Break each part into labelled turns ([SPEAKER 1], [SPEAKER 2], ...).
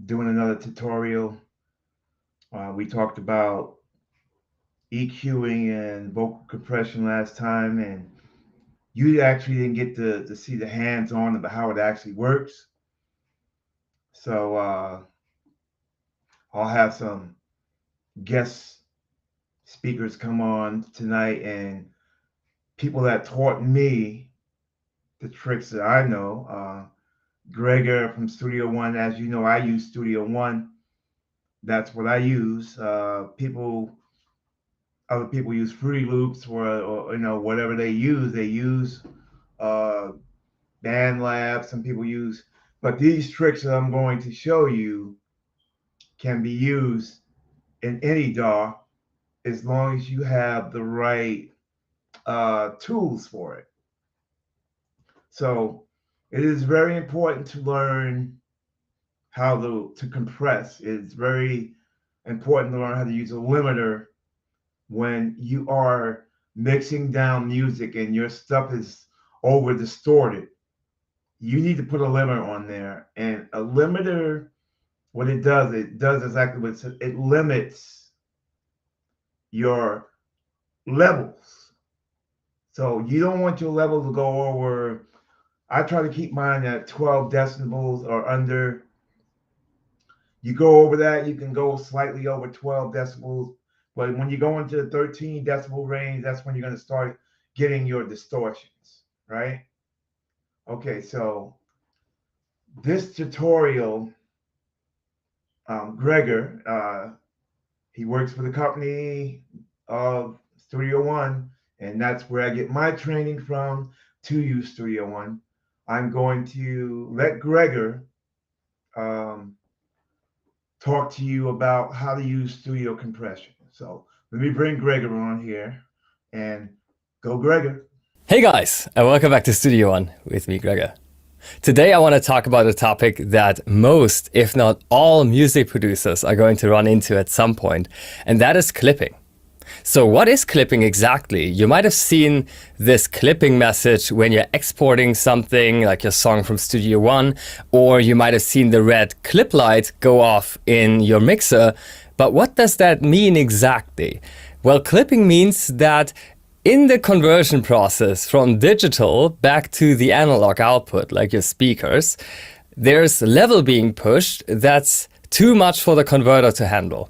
[SPEAKER 1] doing another tutorial. We talked about EQing and vocal compression last time, and you actually didn't get to see the hands-on about how it actually works. So I'll have some guest speakers come on tonight and people that taught me the tricks that I know. Gregor from Studio One, as you know, I use Studio One. That's what I use. Other people use Fruity Loops or whatever they use. They use uh, BandLab. Some people use, but these tricks that I'm going to show you can be used in any DAW as long as you have the right tools for it. So it is very important to learn how to compress. It's very important to learn how to use a limiter when you are mixing down music and your stuff is over distorted. You need to put a limiter on there. And a limiter, what it does exactly what it says. It limits your levels. So you don't want your level to go over. I try to keep mine at 12 decibels or under. You go over that, you can go slightly over 12 decibels. But when you go into the 13 decibel range, that's when you're going to start getting your distortions, right? Okay, so this tutorial, Gregor, he works for the company of Studio One, and that's where I get my training from to use Studio One. I'm going to let Gregor talk to you about how to use studio compression. So let me bring Gregor on here and go Gregor.
[SPEAKER 2] Hey guys, and welcome back to Studio One with me, Gregor. Today I want to talk about a topic that most, if not all, music producers are going to run into at some point, and that is clipping. So what is clipping exactly? You might have seen this clipping message when you're exporting something like your song from Studio One, or you might have seen the red clip light go off in your mixer. But what does that mean exactly? Well, clipping means that in the conversion process from digital back to the analog output, like your speakers, there's a level being pushed that's too much for the converter to handle.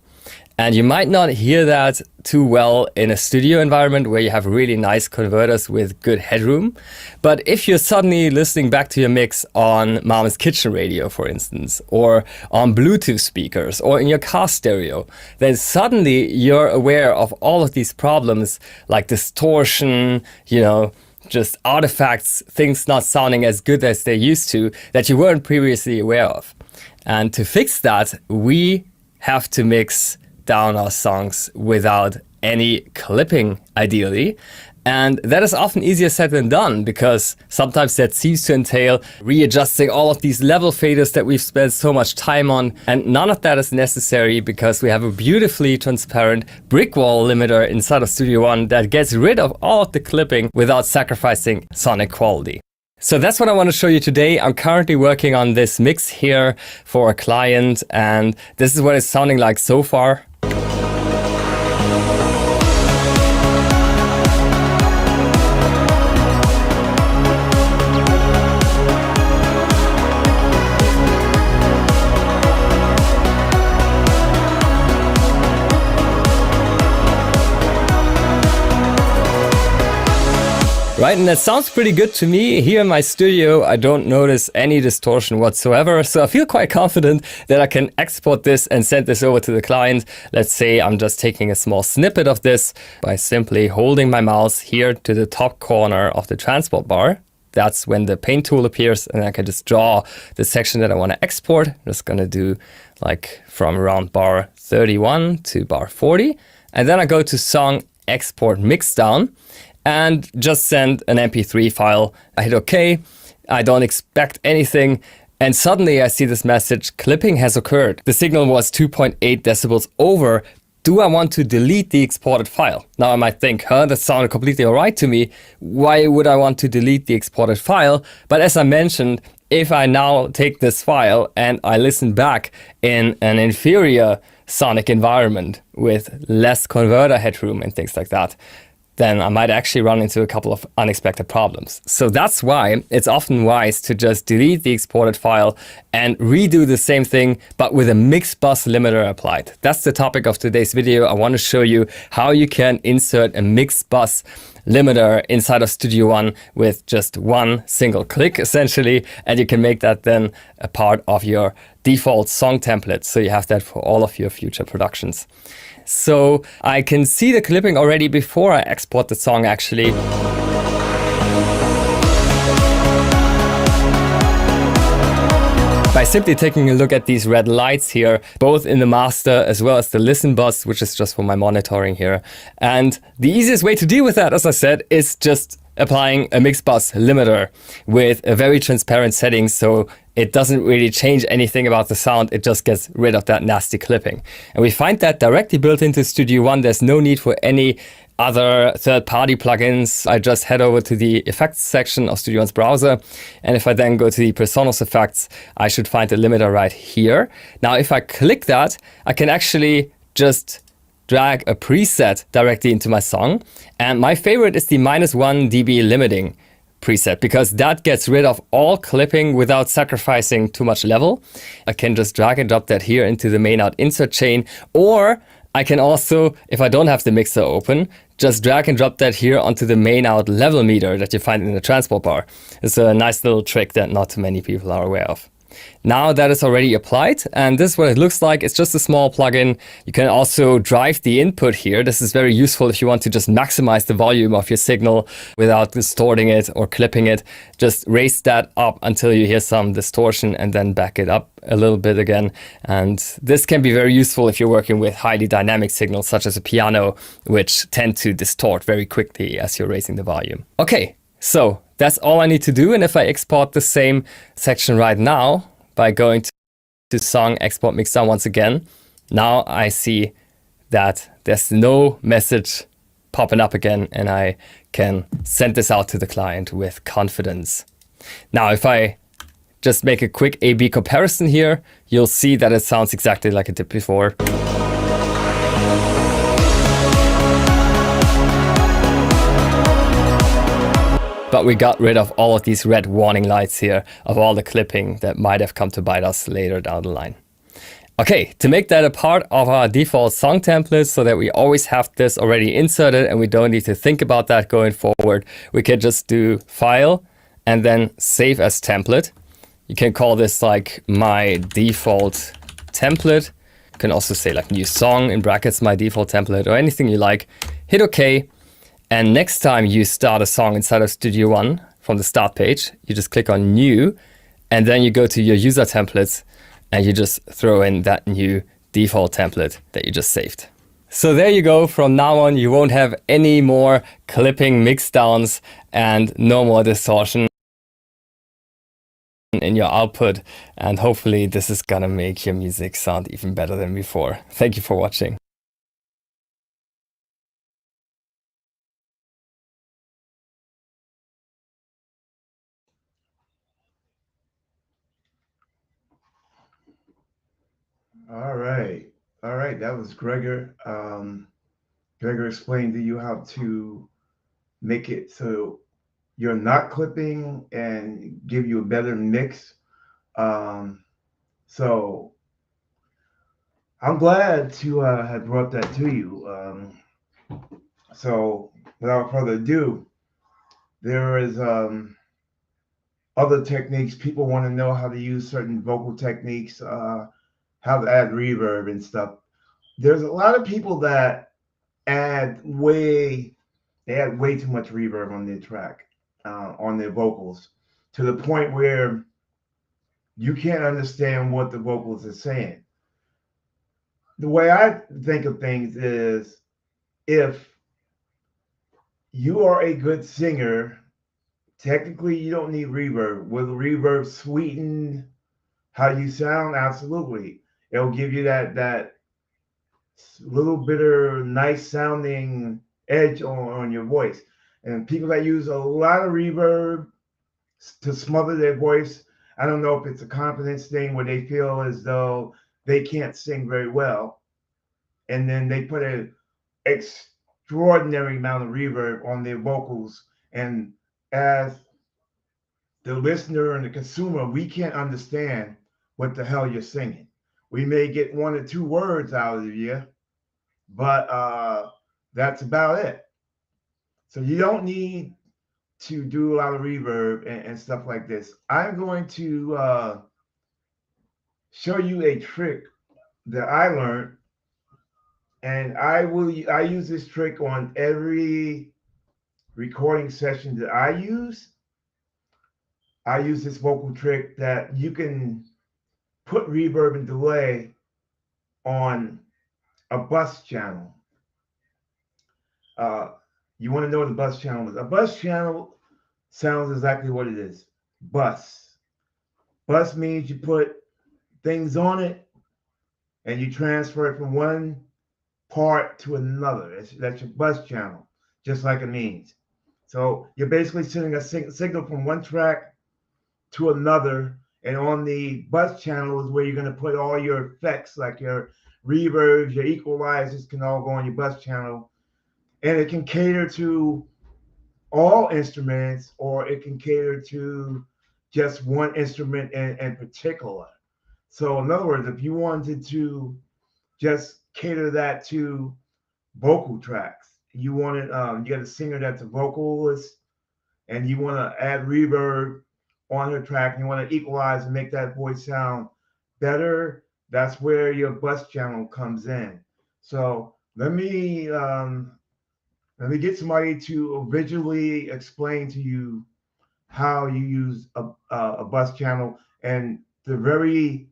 [SPEAKER 2] And you might not hear that too well in a studio environment where you have really nice converters with good headroom. But if you're suddenly listening back to your mix on Mama's kitchen radio, for instance, or on Bluetooth speakers, or in your car stereo, then suddenly you're aware of all of these problems like distortion, just artifacts, things not sounding as good as they used to, that you weren't previously aware of. And to fix that, we have to mix down our songs without any clipping, ideally. And that is often easier said than done, because sometimes that seems to entail readjusting all of these level faders that we've spent so much time on. And none of that is necessary because we have a beautifully transparent brick wall limiter inside of Studio One that gets rid of all of the clipping without sacrificing sonic quality. So that's what I want to show you today. I'm currently working on this mix here for a client, and this is what it's sounding like so far. Right, and that sounds pretty good to me. Here in my studio, I don't notice any distortion whatsoever, so I feel quite confident that I can export this and send this over to the client. Let's say I'm just taking a small snippet of this by simply holding my mouse here to the top corner of the transport bar. That's when the paint tool appears, and I can just draw the section that I want to export. I'm just going to do like from around bar 31 to bar 40. And then I go to Song Export Mixdown and just send an MP3 file. I hit OK. I don't expect anything. And suddenly I see this message, clipping has occurred. The signal was 2.8 decibels over. Do I want to delete the exported file? Now I might think, that sounded completely all right to me. Why would I want to delete the exported file? But as I mentioned, if I now take this file and I listen back in an inferior sonic environment with less converter headroom and things like that, then I might actually run into a couple of unexpected problems. So that's why it's often wise to just delete the exported file and redo the same thing, but with a mixed bus limiter applied. That's the topic of today's video. I want to show you how you can insert a mixed bus limiter inside of Studio One with just one single click, essentially, and you can make that then a part of your default song template. So you have that for all of your future productions. So I can see the clipping already before I export the song, actually. By simply taking a look at these red lights here, both in the master as well as the listen bus, which is just for my monitoring here. And the easiest way to deal with that, as I said, is just applying a mixed bus limiter with a very transparent setting, so it doesn't really change anything about the sound. It just gets rid of that nasty clipping. And we find that directly built into Studio One. There's no need for any other third-party plugins. I just head over to the effects section of Studio One's browser. And if I then go to the Presonus effects, I should find the limiter right here. Now, if I click that, I can actually just drag a preset directly into my song. And my favorite is the -1 dB limiting preset, because that gets rid of all clipping without sacrificing too much level. I can just drag and drop that here into the main out insert chain, or I can also, if I don't have the mixer open, just drag and drop that here onto the main out level meter that you find in the transport bar. It's a nice little trick that not too many people are aware of. Now that is already applied, and this is what it looks like. It's just a small plugin. You can also drive the input here. This is very useful if you want to just maximize the volume of your signal without distorting it or clipping it. Just raise that up until you hear some distortion and then back it up a little bit again. And this can be very useful if you're working with highly dynamic signals such as a piano, which tend to distort very quickly as you're raising the volume. Okay, so that's all I need to do. And if I export the same section right now by going to Song, Export Mixdown once again, now I see that there's no message popping up again, and I can send this out to the client with confidence. Now, if I just make a quick A/B comparison here, you'll see that it sounds exactly like it did before. But we got rid of all of these red warning lights here of all the clipping that might have come to bite us later down the line. Okay, to make that a part of our default song template so that we always have this already inserted and we don't need to think about that going forward, we can just do File and then Save as Template. You can call this like my default template. You can also say like new song in brackets, my default template, or anything you like. Hit OK. And next time you start a song inside of Studio One from the start page, you just click on New, and then you go to your user templates and you just throw in that new default template that you just saved. So there you go. From now on, you won't have any more clipping mixdowns and no more distortion in your output. And hopefully this is gonna make your music sound even better than before. Thank you for watching.
[SPEAKER 1] All right. All right. That was Gregor. Gregor explained to you how to make it so you're not clipping and give you a better mix. So I'm glad to have brought that to you. So without further ado, there is other techniques. People want to know how to use certain vocal techniques, how to add reverb and stuff. There's a lot of people that add way too much reverb on their track, on their vocals, to the point where you can't understand what the vocals are saying. The way I think of things is, if you are a good singer, technically you don't need reverb. Will the reverb sweeten how you sound? Absolutely. It'll give you that little bit of nice sounding edge on your voice. And people that use a lot of reverb to smother their voice, I don't know if it's a confidence thing where they feel as though they can't sing very well, and then they put an extraordinary amount of reverb on their vocals, and as the listener and the consumer, we can't understand what the hell you're singing. We may get one or two words out of you, but that's about it. So you don't need to do a lot of reverb and stuff like this. I'm going to show you a trick that I learned, and I use this trick on every recording session that I use. I use this vocal trick that you can put reverb and delay on a bus channel. You want to know what a bus channel is. A bus channel sounds exactly what it is. Bus. Bus means you put things on it and you transfer it from one part to another. That's your bus channel, just like it means. So you're basically sending a signal from one track to another, and on the bus channel is where you're going to put all your effects, like your reverbs, your equalizers can all go on your bus channel, and it can cater to all instruments, or it can cater to just one instrument in particular. So in other words, if you wanted to just cater that to vocal tracks, you got a singer that's a vocalist, and you want to add reverb on her track, and you want to equalize and make that voice sound better, that's where your bus channel comes in. So let me get somebody to visually explain to you how you use a bus channel, and the very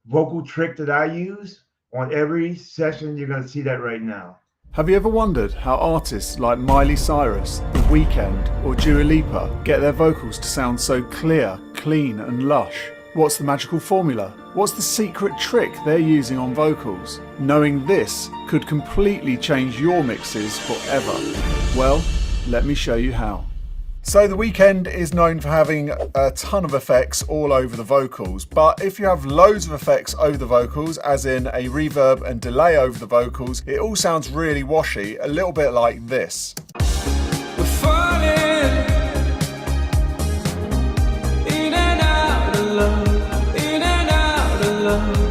[SPEAKER 1] vocal trick that I use on every session. You're going to see that right now.
[SPEAKER 3] Have you ever wondered how artists like Miley Cyrus, The Weeknd or Dua Lipa get their vocals to sound so clear, clean and lush? What's the magical formula? What's the secret trick they're using on vocals? Knowing this could completely change your mixes forever. Well, let me show you how. So The Weeknd is known for having a ton of effects all over the vocals, but if you have loads of effects over the vocals, as in a reverb and delay over the vocals, it all sounds really washy, a little bit like this. We're falling in and out of love, in and out of love.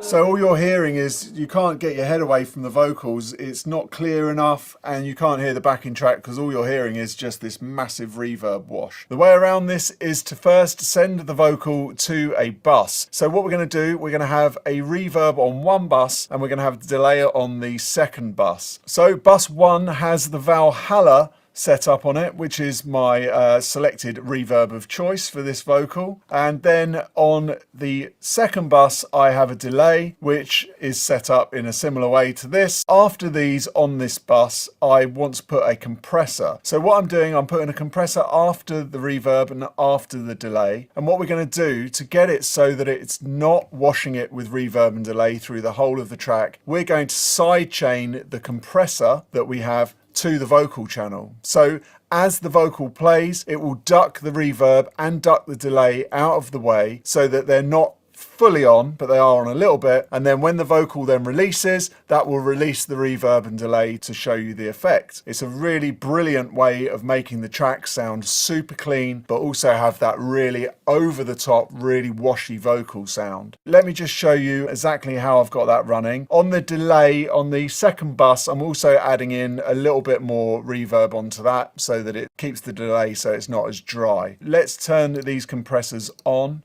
[SPEAKER 3] So all you're hearing is you can't get your head away from the vocals, it's not clear enough, and you can't hear the backing track because all you're hearing is just this massive reverb wash. The way around this is to first send the vocal to a bus. So what we're going to do, we're going to have a reverb on one bus and we're going to have the delay on the second bus. So bus 1 has the Valhalla set up on it, which is my selected reverb of choice for this vocal. And then on the second bus, I have a delay, which is set up in a similar way to this. After these on this bus, I want to put a compressor. So what I'm doing, I'm putting a compressor after the reverb and after the delay. And what we're going to do to get it so that it's not washing it with reverb and delay through the whole of the track, we're going to sidechain the compressor that we have to the vocal channel. So as the vocal plays, it will duck the reverb and duck the delay out of the way so that they're not fully on, but they are on a little bit. And then when the vocal then releases, that will release the reverb and delay to show you the effect. It's a really brilliant way of making the track sound super clean, but also have that really over the top, really washy vocal sound. Let me just show you exactly how I've got that running. On the delay, on the second bus, I'm also adding in a little bit more reverb onto that so that it keeps the delay so it's not as dry. Let's turn these compressors on.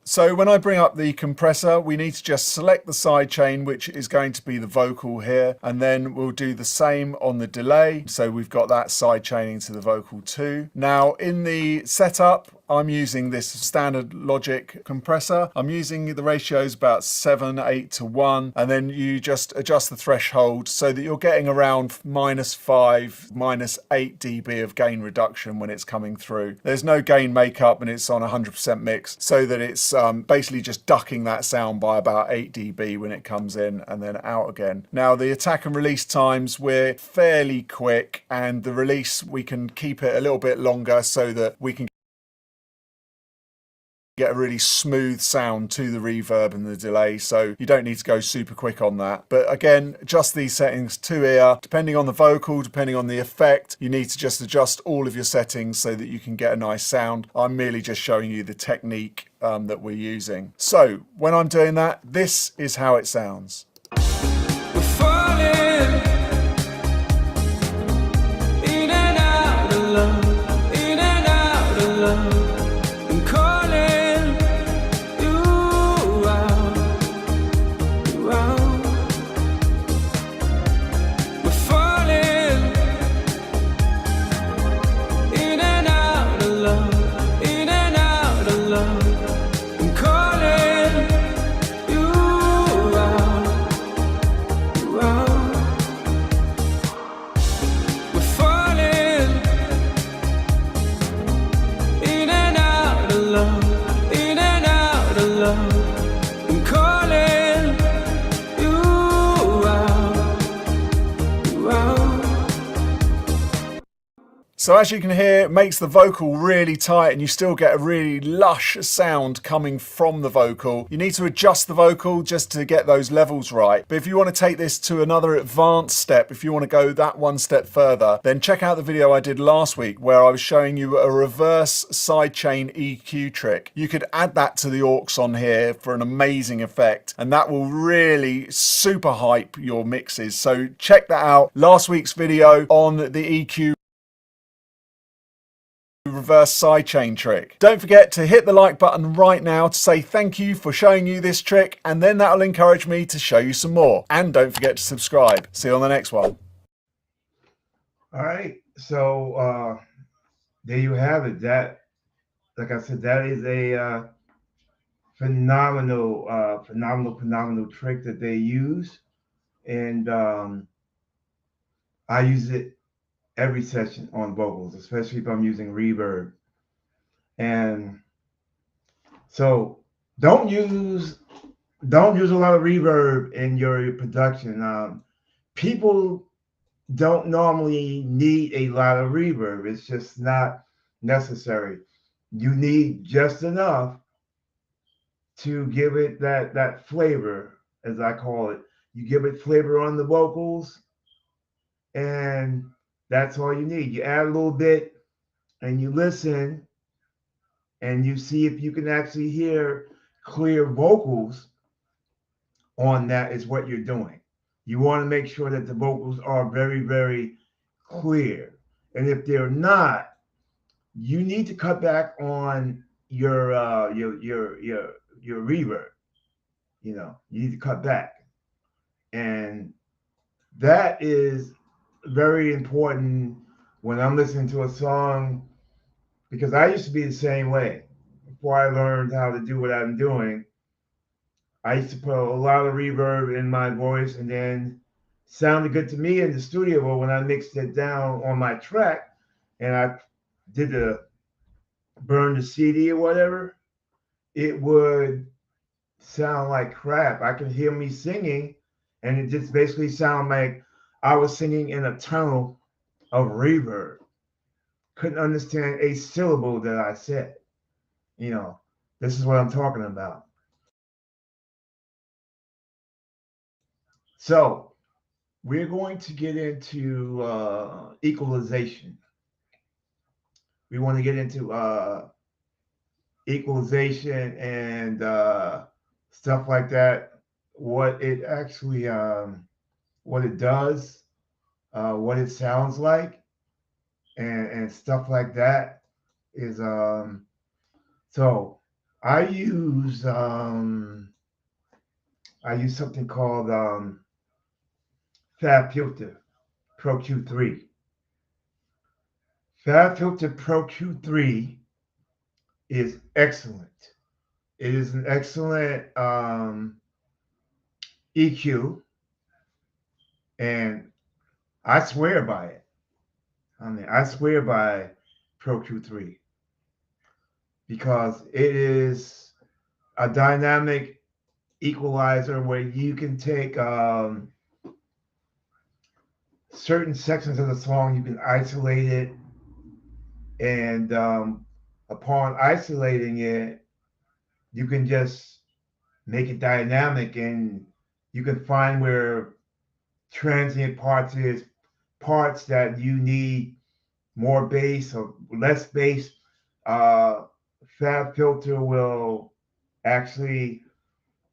[SPEAKER 3] So when I bring up the compressor, we need to just select the sidechain, which is going to be the vocal here, and then we'll do the same on the delay. So we've got that sidechaining to the vocal too. Now in the setup, I'm using this standard Logic compressor. I'm using the ratios about 7:8 to 1, and then you just adjust the threshold so that you're getting around -5, -8 dB of gain reduction when it's coming through. There's no gain makeup and it's on 100% mix, so that it's basically just ducking that sound by about 8 dB when it comes in and then out again. Now the attack and release times, we're fairly quick, and the release we can keep it a little bit longer so that we can get a really smooth sound to the reverb and the delay, so you don't need to go super quick on that. But again, adjust these settings to ear. Depending on the vocal, depending on the effect, you need to just adjust all of your settings so that you can get a nice sound. I'm merely just showing you the technique that we're using. So when I'm doing that, this is how it sounds.
[SPEAKER 4] We're falling in and out of love, in and out of love. I'm calling you out, you out. We're falling in and out of love, in and out of love. I'm calling you out, you out. We're falling in and out of love, in and out of love. I'm calling you out, you out.
[SPEAKER 3] So as you can hear, it makes the vocal really tight and you still get a really lush sound coming from the vocal. You need to adjust the vocal just to get those levels right. But if you want to take this to another advanced step, if you want to go that one step further, then check out the video I did last week where I was showing you a reverse sidechain EQ trick. You could add that to the aux on here for an amazing effect, and that will really super hype your mixes. So check that out. Last week's video on the EQ reverse sidechain trick. Don't forget to hit the like button right now to say thank you for showing you this trick, and then that'll encourage me to show you some more. And don't forget to subscribe. See you on the next one.
[SPEAKER 1] All right. So there you have it. That, like I said, that is a phenomenal trick that they use, and I use it every session on vocals, especially if I'm using reverb. And so don't use a lot of reverb in your production. People don't normally need a lot of reverb. It's just not necessary. You need just enough to give it that flavor, as I call it. You give it flavor on the vocals, and that's all you need. You add a little bit and you listen and you see if you can actually hear clear vocals on that is what you're doing. You want to make sure that the vocals are very, very clear. And if they're not, you need to cut back on your reverb. You know, you need to cut back. And that is very important when I'm listening to a song, because I used to be the same way before I learned how to do what I'm doing. I used to put a lot of reverb in my voice, and then sounded good to me in the studio. But when I mixed it down on my track and I did burn the CD or whatever, it would sound like crap. I could hear me singing, and it just basically sounded like I was singing in a tunnel of reverb. Couldn't understand a syllable that I said. You know, this is what I'm talking about. So we're going to get into equalization. We want to get into equalization and stuff like that. What it actually, what it does, what it sounds like, and stuff like that is so I use something called Fab Filter Pro Q3. Fab Filter Pro Q3 is excellent. It is an excellent EQ, and I swear by it. I mean, I swear by Pro Q3 because it is a dynamic equalizer where you can take certain sections of the song, you can isolate it, and upon isolating it, you can just make it dynamic, and you can find where transient parts is parts that you need more bass or less bass. Uh, Fab Filter will actually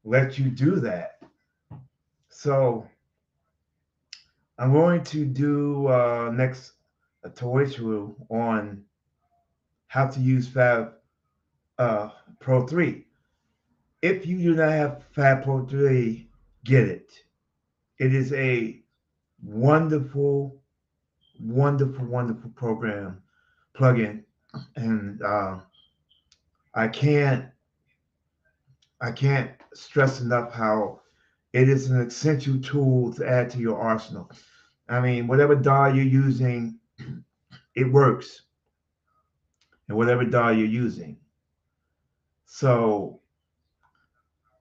[SPEAKER 1] let you do that. So I'm going to do next a tutorial on how to use Fab Pro 3. If you do not have Fab Pro 3, get it. It is a wonderful, wonderful program plugin, and I can't stress enough how it is an essential tool to add to your arsenal. I mean, whatever DAW you're using, it works, and whatever DAW you're using. So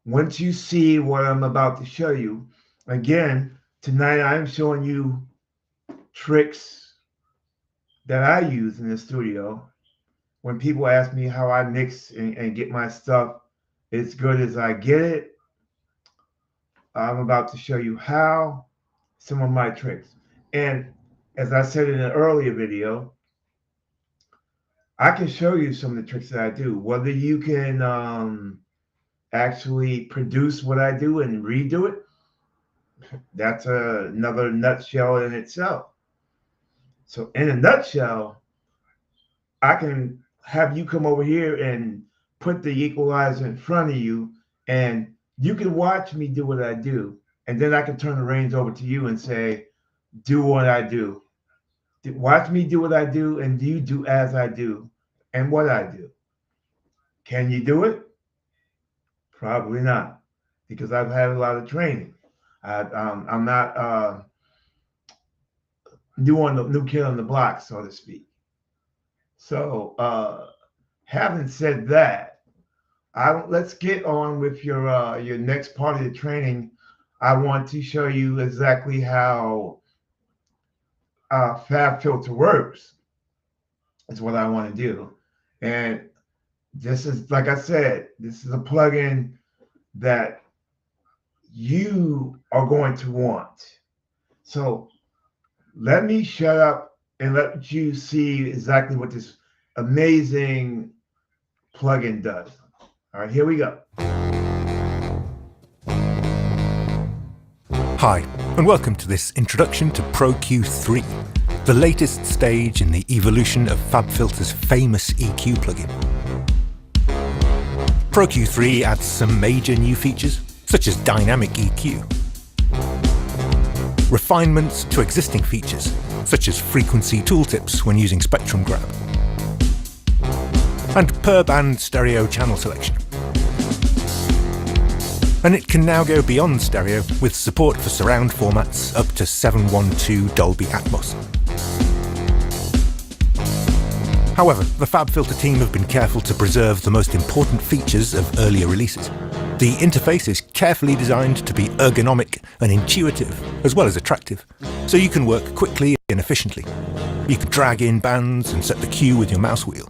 [SPEAKER 1] once you see what I'm about to show you, again, tonight I'm showing you tricks that I use in the studio. When people ask me how I mix and get my stuff as good as I get it, I'm about to show you how, some of my tricks. And as I said in an earlier video, I can show you some of the tricks that I do. Whether you can actually produce what I do and redo it, that's another nutshell in itself. So in a nutshell, I can have you come over here and put the equalizer in front of you, and you can watch me do what I do, and then I can turn the reins over to you and say, do what I do. Watch me do what I do, and you do as I do and what I do. Can you do it? Probably not, because I've had a lot of training. I'm not new kid on the block, so to speak. So having said that, let's get on with your next part of the training. I want to show you exactly how Fab Filter works. Is what I want to do. And this is, like I said, this is a plugin that you are going to want. So let me shut up and let you see exactly what this amazing plugin does. All right, here we go.
[SPEAKER 5] Hi, and welcome to this introduction to Pro Q3, the latest stage in the evolution of FabFilter's famous EQ plugin. Pro Q3 adds some major new features, such as dynamic EQ, refinements to existing features, such as frequency tooltips when using spectrum grab, and per-band stereo channel selection. And it can now go beyond stereo with support for surround formats up to 712 Dolby Atmos. However, the FabFilter team have been careful to preserve the most important features of earlier releases. The interface is carefully designed to be ergonomic and intuitive, as well as attractive, so you can work quickly and efficiently. You can drag in bands and set the cue with your mouse wheel.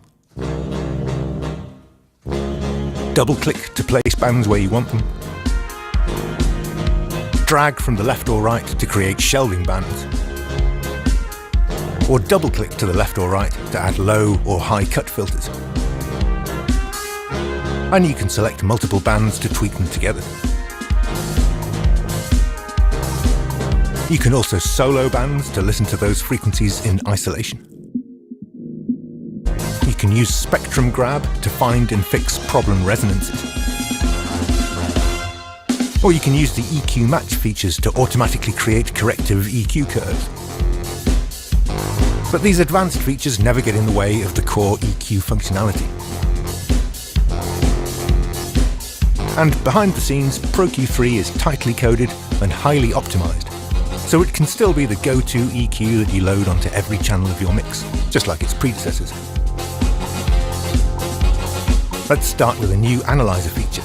[SPEAKER 5] Double-click to place bands where you want them. Drag from the left or right to create shelving bands. Or double-click to the left or right to add low or high cut filters. And you can select multiple bands to tweak them together. You can also solo bands to listen to those frequencies in isolation. You can use spectrum grab to find and fix problem resonances. Or you can use the EQ match features to automatically create corrective EQ curves. But these advanced features never get in the way of the core EQ functionality. And behind the scenes, Pro Q3 is tightly coded and highly optimized, so it can still be the go-to EQ that you load onto every channel of your mix, just like its predecessors. Let's start with a new analyzer feature.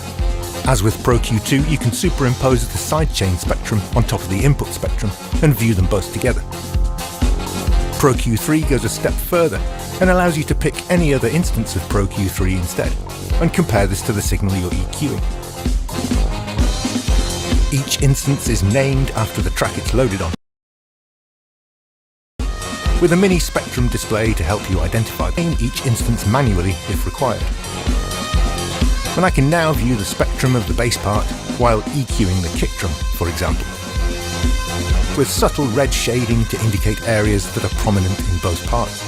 [SPEAKER 5] As with Pro Q2, you can superimpose the sidechain spectrum on top of the input spectrum and view them both together. Pro Q3 goes a step further and allows you to pick any other instance of Pro Q3 instead, and compare this to the signal you're EQing. Each instance is named after the track it's loaded on, with a mini spectrum display to help you identify each instance manually if required. And I can now view the spectrum of the bass part while EQing the kick drum, for example, with subtle red shading to indicate areas that are prominent in both parts.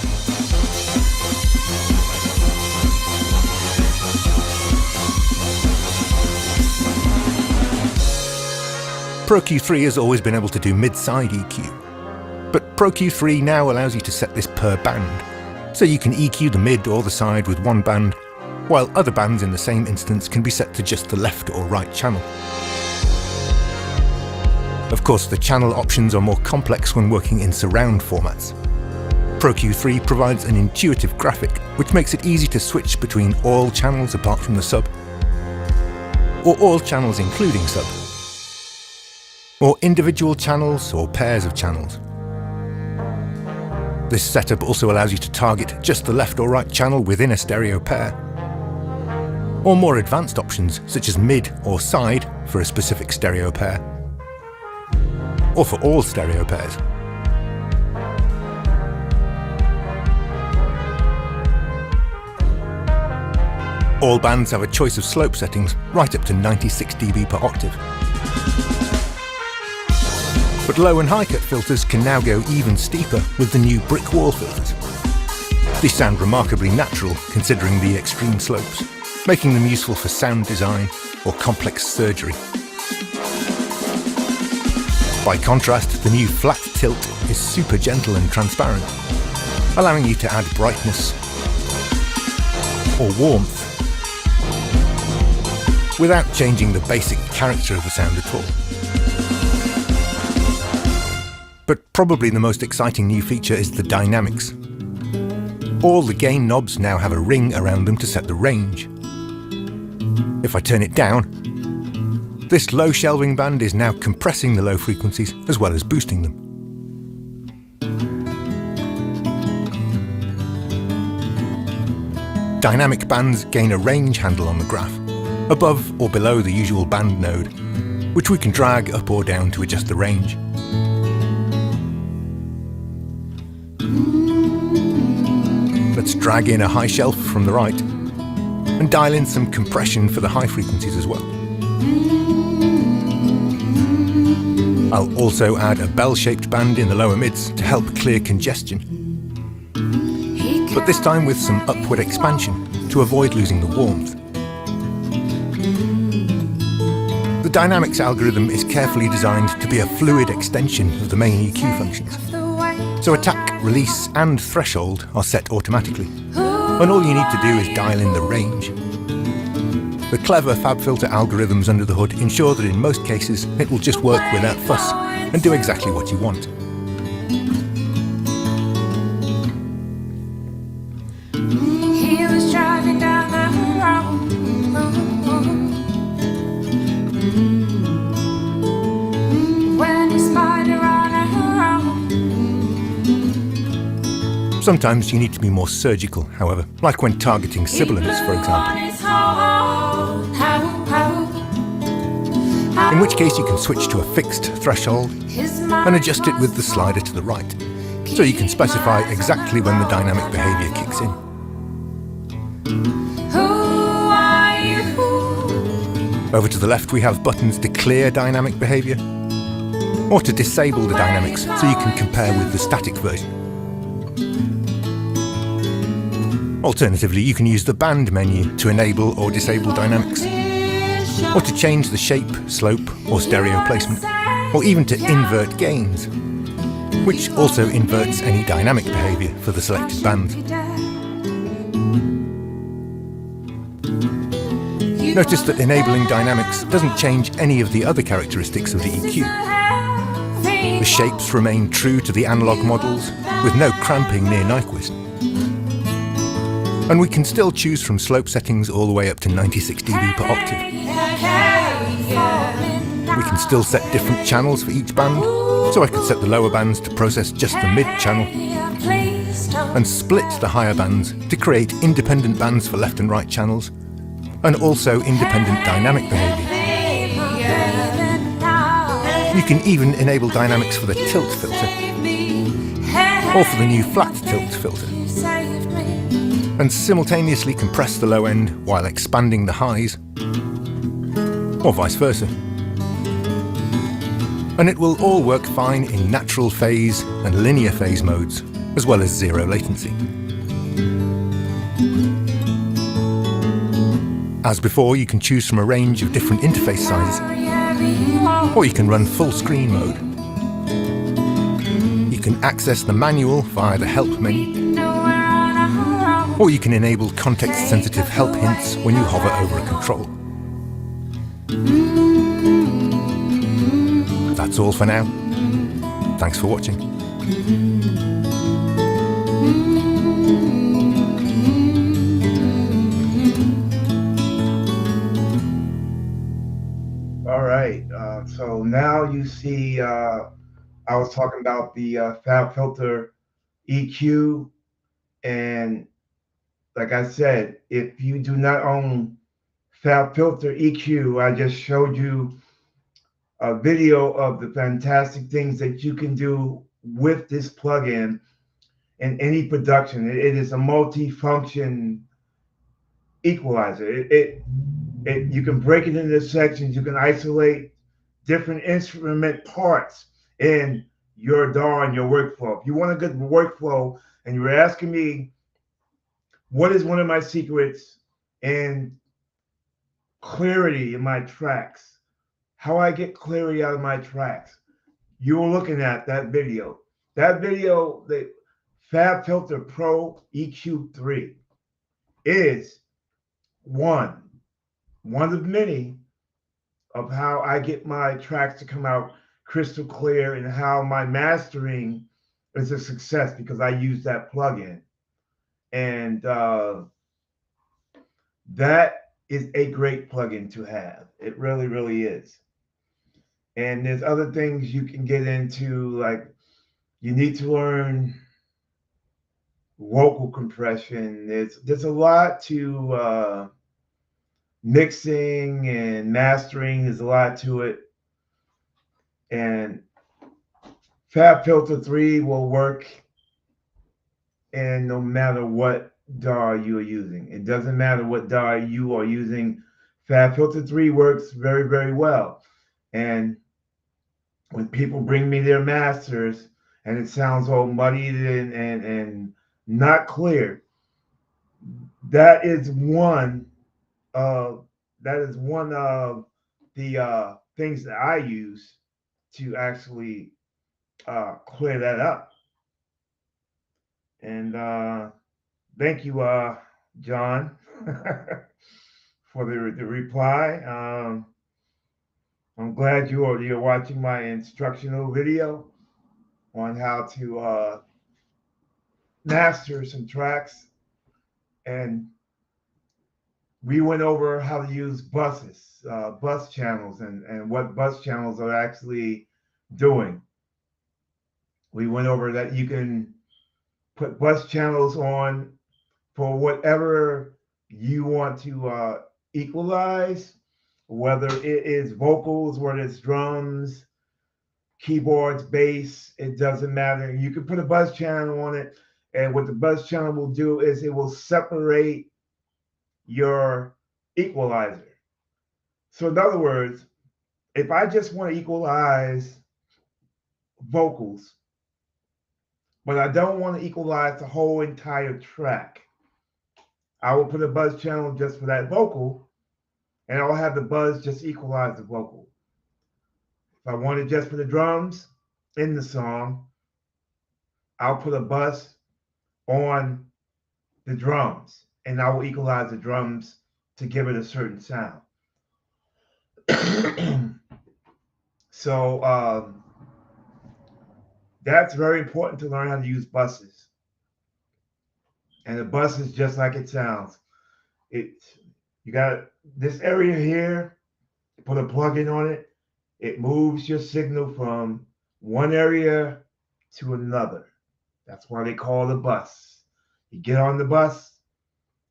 [SPEAKER 5] Pro Q3 has always been able to do mid-side EQ, but Pro Q3 now allows you to set this per band, so you can EQ the mid or the side with one band, while other bands in the same instance can be set to just the left or right channel. Of course, the channel options are more complex when working in surround formats. Pro Q3 provides an intuitive graphic, which makes it easy to switch between all channels apart from the sub, or all channels including sub, or individual channels or pairs of channels. This setup also allows you to target just the left or right channel within a stereo pair, or more advanced options such as mid or side for a specific stereo pair, or for all stereo pairs. All bands have a choice of slope settings right up to 96 dB per octave. But low and high cut filters can now go even steeper with the new brick wall filters. These sound remarkably natural considering the extreme slopes, making them useful for sound design or complex surgery. By contrast, the new flat tilt is super gentle and transparent, allowing you to add brightness or warmth without changing the basic character of the sound at all. But probably the most exciting new feature is the dynamics. All the gain knobs now have a ring around them to set the range. If I turn it down, this low shelving band is now compressing the low frequencies as well as boosting them. Dynamic bands gain a range handle on the graph, above or below the usual band node, which we can drag up or down to adjust the range. Let's drag in a high shelf from the right and dial in some compression for the high frequencies as well. I'll also add a bell-shaped band in the lower mids to help clear congestion, but this time with some upward expansion to avoid losing the warmth. The dynamics algorithm is carefully designed to be a fluid extension of the main EQ functions, so attack, release and threshold are set automatically, and all you need to do is dial in the range. The clever FabFilter algorithms under the hood ensure that in most cases it will just work without fuss and do exactly what you want.
[SPEAKER 4] He was driving down the road. When he spied her on her own.
[SPEAKER 5] Sometimes you need to be more surgical, however, like when targeting sibilants, for example. In which case you can switch to a fixed threshold and adjust it with the slider to the right, so you can specify exactly when the dynamic behavior kicks in. Over to the left we have buttons to clear dynamic behavior, or to disable the dynamics so you can compare with the static version. Alternatively, you can use the band menu to enable or disable dynamics, or to change the shape, slope or stereo placement, or even to invert gains, which also inverts any dynamic behavior for the selected band. Notice that enabling dynamics doesn't change any of the other characteristics of the EQ. The shapes remain true to the analog models, with no cramping near Nyquist. And we can still choose from slope settings all the way up to 96 dB per octave. We can still set different channels for each band, so I could set the lower bands to process just the mid channel, and split the higher bands to create independent bands for left and right channels, and also independent dynamic behavior. You can even enable dynamics for the tilt filter, or for the new flat tilt filter, and simultaneously compress the low end while expanding the highs, or vice versa. And it will all work fine in natural phase and linear phase modes, as well as zero latency. As before, you can choose from a range of different interface sizes, or you can run full screen mode. You can access the manual via the help menu, or you can enable context-sensitive help hints when you hover over a control. That's all for now. Thanks for watching.
[SPEAKER 1] All right. So now you see, I was talking about the Fab Filter EQ. And like I said, if you do not own Fab Filter EQ, I just showed you a video of the fantastic things that you can do with this plugin in any production. It is a multi-function equalizer. You can break it into sections. You can isolate different instrument parts in your DAW and your workflow. If you want a good workflow and you're asking me, what is one of my secrets in clarity in my tracks? How I get clarity out of my tracks? You're looking at that video. That video, the Fab Filter Pro EQ3, is one of many of how I get my tracks to come out crystal clear, and how my mastering is a success because I use that plugin. And that is a great plugin to have. It really, really is. And there's other things you can get into, like you need to learn vocal compression. There's a lot to mixing and mastering. There's a lot to it. And Fab Filter 3 will work and no matter what DAW you are using. It doesn't matter what DAW you are using. Fab Filter 3 works very, very well. And when people bring me their masters and it sounds all muddied and not clear, that is one of the things that I use to actually clear that up. And thank you, John, for the reply. I'm glad you're watching my instructional video on how to master some tracks. And we went over how to use buses, bus channels, and what bus channels are actually doing. We went over that you can put bus channels on for whatever you want to equalize, whether it is vocals, whether it's drums, keyboards, bass, it doesn't matter. You can put a bus channel on it, and what the bus channel will do is it will separate your equalizer. So in other words, if I just want to equalize vocals, but I don't want to equalize the whole entire track, I will put a buzz channel just for that vocal, and I'll have the buzz just equalize the vocal. If I want it just for the drums in the song, I'll put a buzz on the drums, and I will equalize the drums to give it a certain sound. So that's very important to learn how to use buses. And the bus is just like it sounds. You got this area here, put a plug-in on it. It moves your signal from one area to another. That's why they call it a bus. You get on the bus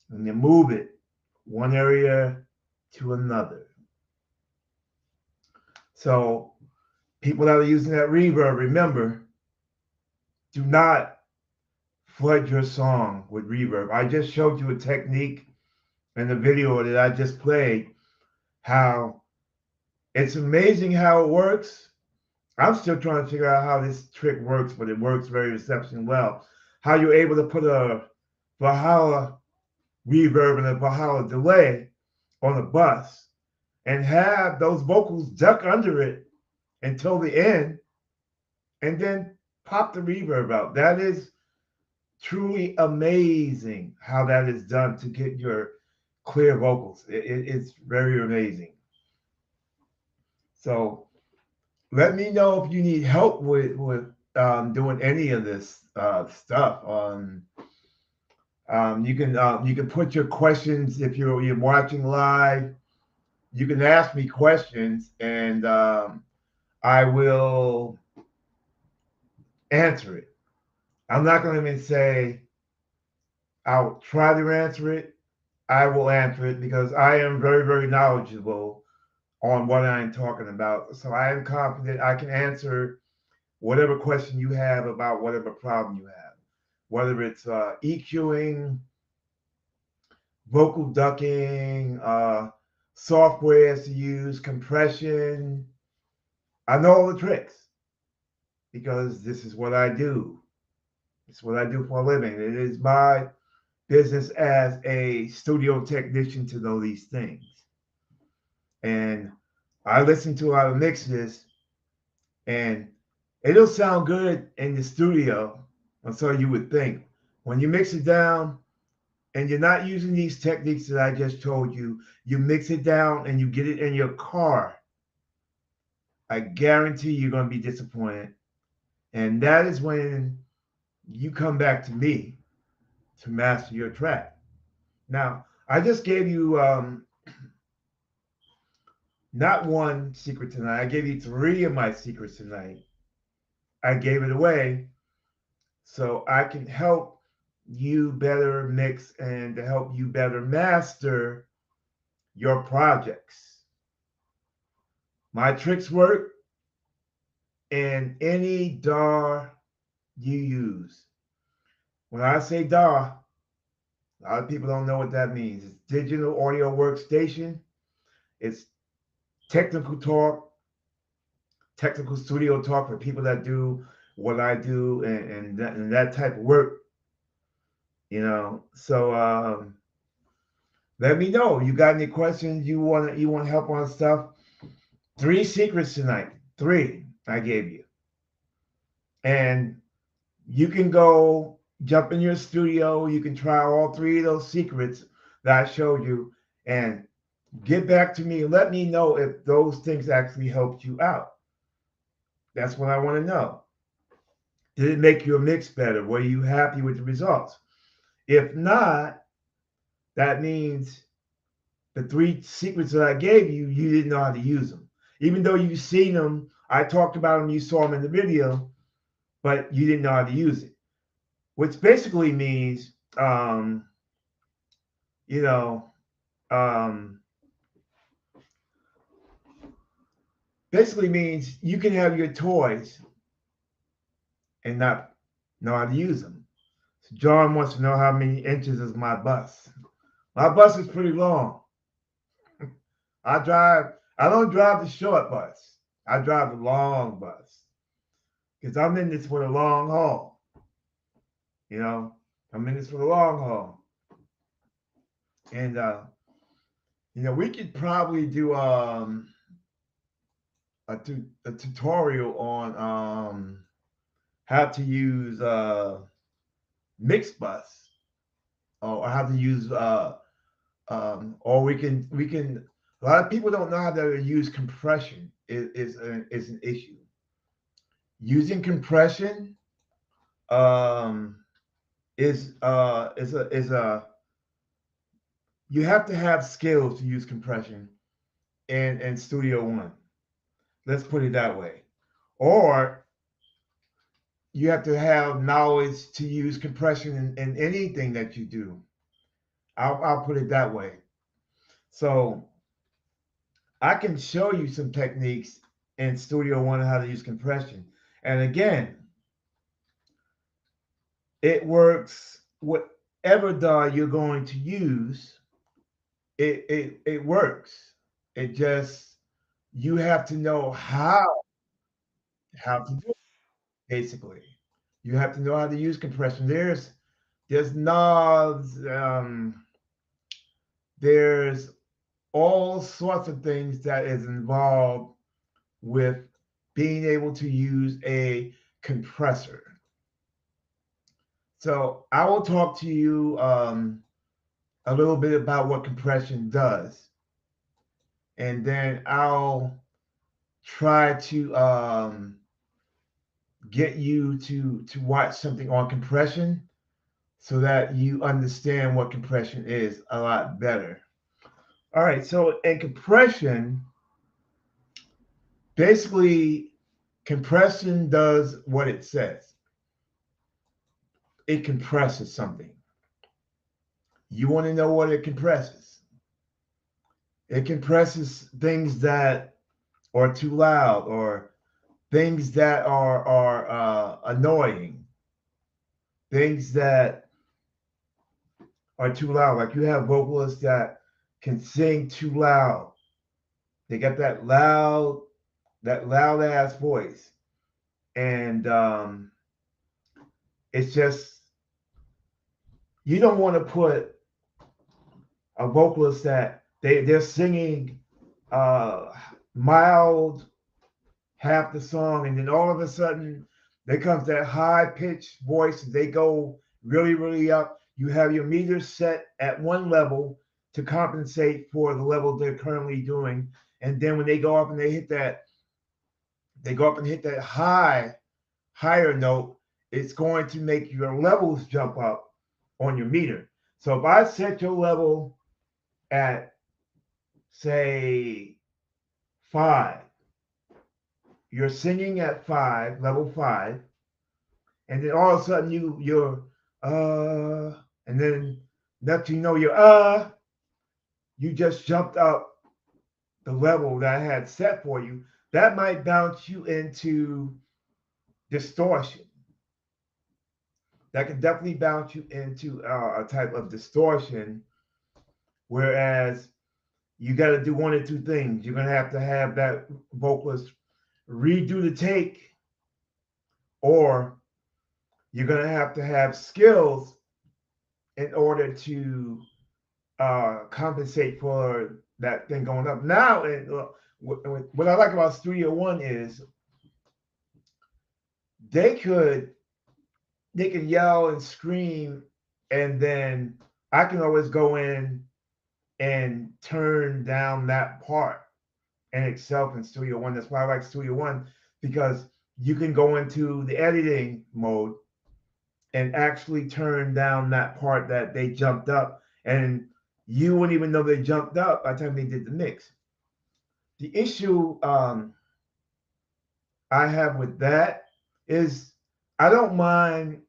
[SPEAKER 1] and you move it one area to another. So people that are using that reverb, remember, do not flood your song with reverb. I just showed you a technique in the video that I just played, how it's amazing how it works. I'm still trying to figure out how this trick works, but it works very exceptionally well. How you're able to put a Valhalla reverb and a Valhalla delay on a bus and have those vocals duck under it until the end and then pop the reverb out. That is truly amazing how that is done to get your clear vocals. It's very amazing. So let me know if you need help with doing any of this stuff. You can put your questions if you're watching live. You can ask me questions, and I will answer it. I'm not going to even say I'll try to answer it. I will answer it because I am very, very knowledgeable on what I'm talking about. So I am confident I can answer whatever question you have about whatever problem you have, whether it's EQing, vocal ducking, softwares to use, compression. I know all the tricks because this is what I do. It's what I do for a living. It is my business as a studio technician to know these things. And I listen to a lot of mixes, and it'll sound good in the studio, or so you would think. When you mix it down and you're not using these techniques that I just told you, you mix it down and you get it in your car, I guarantee you're going to be disappointed. And that is when you come back to me to master your track. Now, I just gave you not one secret tonight. I gave you 3 of my secrets tonight. I gave it away so I can help you better mix and to help you better master your projects. My tricks work in any DAW you use. When I say DAW, a lot of people don't know what that means. It's digital audio workstation. It's technical talk, technical studio talk for people that do what I do and that type of work. So let me know. You got any questions? You want help on stuff? 3 secrets tonight. 3 I gave you, and you can go jump in your studio. You can try all 3 of those secrets that I showed you, and get back to me and let me know if those things actually helped you out. That's what I want to know. Did it make your mix better? Were you happy with the results? If not, that means the 3 secrets that I gave you, you didn't know how to use them. Even though you've seen them, I talked about them, you saw them in the video, but you didn't know how to use it. Which basically means, basically means you can have your toys and not know how to use them. So John wants to know how many inches is my bus. My bus is pretty long. I don't drive the short bus. I drive the long bus because I'm in this for the long haul. I'm in this for the long haul. And, we could probably do a tutorial on how to use Mixbus or how to use or we can a lot of people don't know how to use compression is an issue. Using compression is a you have to have skills to use compression in Studio One. Let's put it that way. Or you have to have knowledge to use compression in anything that you do. I'll put it that way. So I can show you some techniques in Studio One on how to use compression. And again, it works whatever DAW you're going to use. It works. It just you have to know how to do it, basically. You have to know how to use compression. There's knobs, there's all sorts of things that is involved with being able to use a compressor. So I will talk to you a little bit about what compression does, and then I'll try to get you to watch something on compression so that you understand what compression is a lot better. All right, so in compression, basically, compression does what it says. It compresses something. You want to know what it compresses? It compresses things that are too loud or things that are annoying, things that are too loud. Like you have vocalists that can sing too loud. They got that loud ass voice, and it's just you don't want to put a vocalist that they're singing mild half the song, and then all of a sudden there comes that high pitched voice. They go really, really up. You have your meters set at one level to compensate for the level they're currently doing, and then when they go up and they go up and hit that higher note, it's going to make your levels jump up on your meter. So if I set your level at say 5, you're singing at 5, level 5, and then all of a sudden you're and then next you know you just jumped up the level that I had set for you. That might bounce you into distortion. That can definitely bounce you into a type of distortion. Whereas you got to do one or two things. You're going to have that vocalist redo the take, or you're going to have skills in order to compensate for that thing going up. Now, what I like about Studio One is they can yell and scream, and then I can always go in and turn down that part in itself in Studio One. That's why I like Studio One, because you can go into the editing mode and actually turn down that part that they jumped up, and you wouldn't even know they jumped up by the time they did the mix. The issue I have with that is I don't mind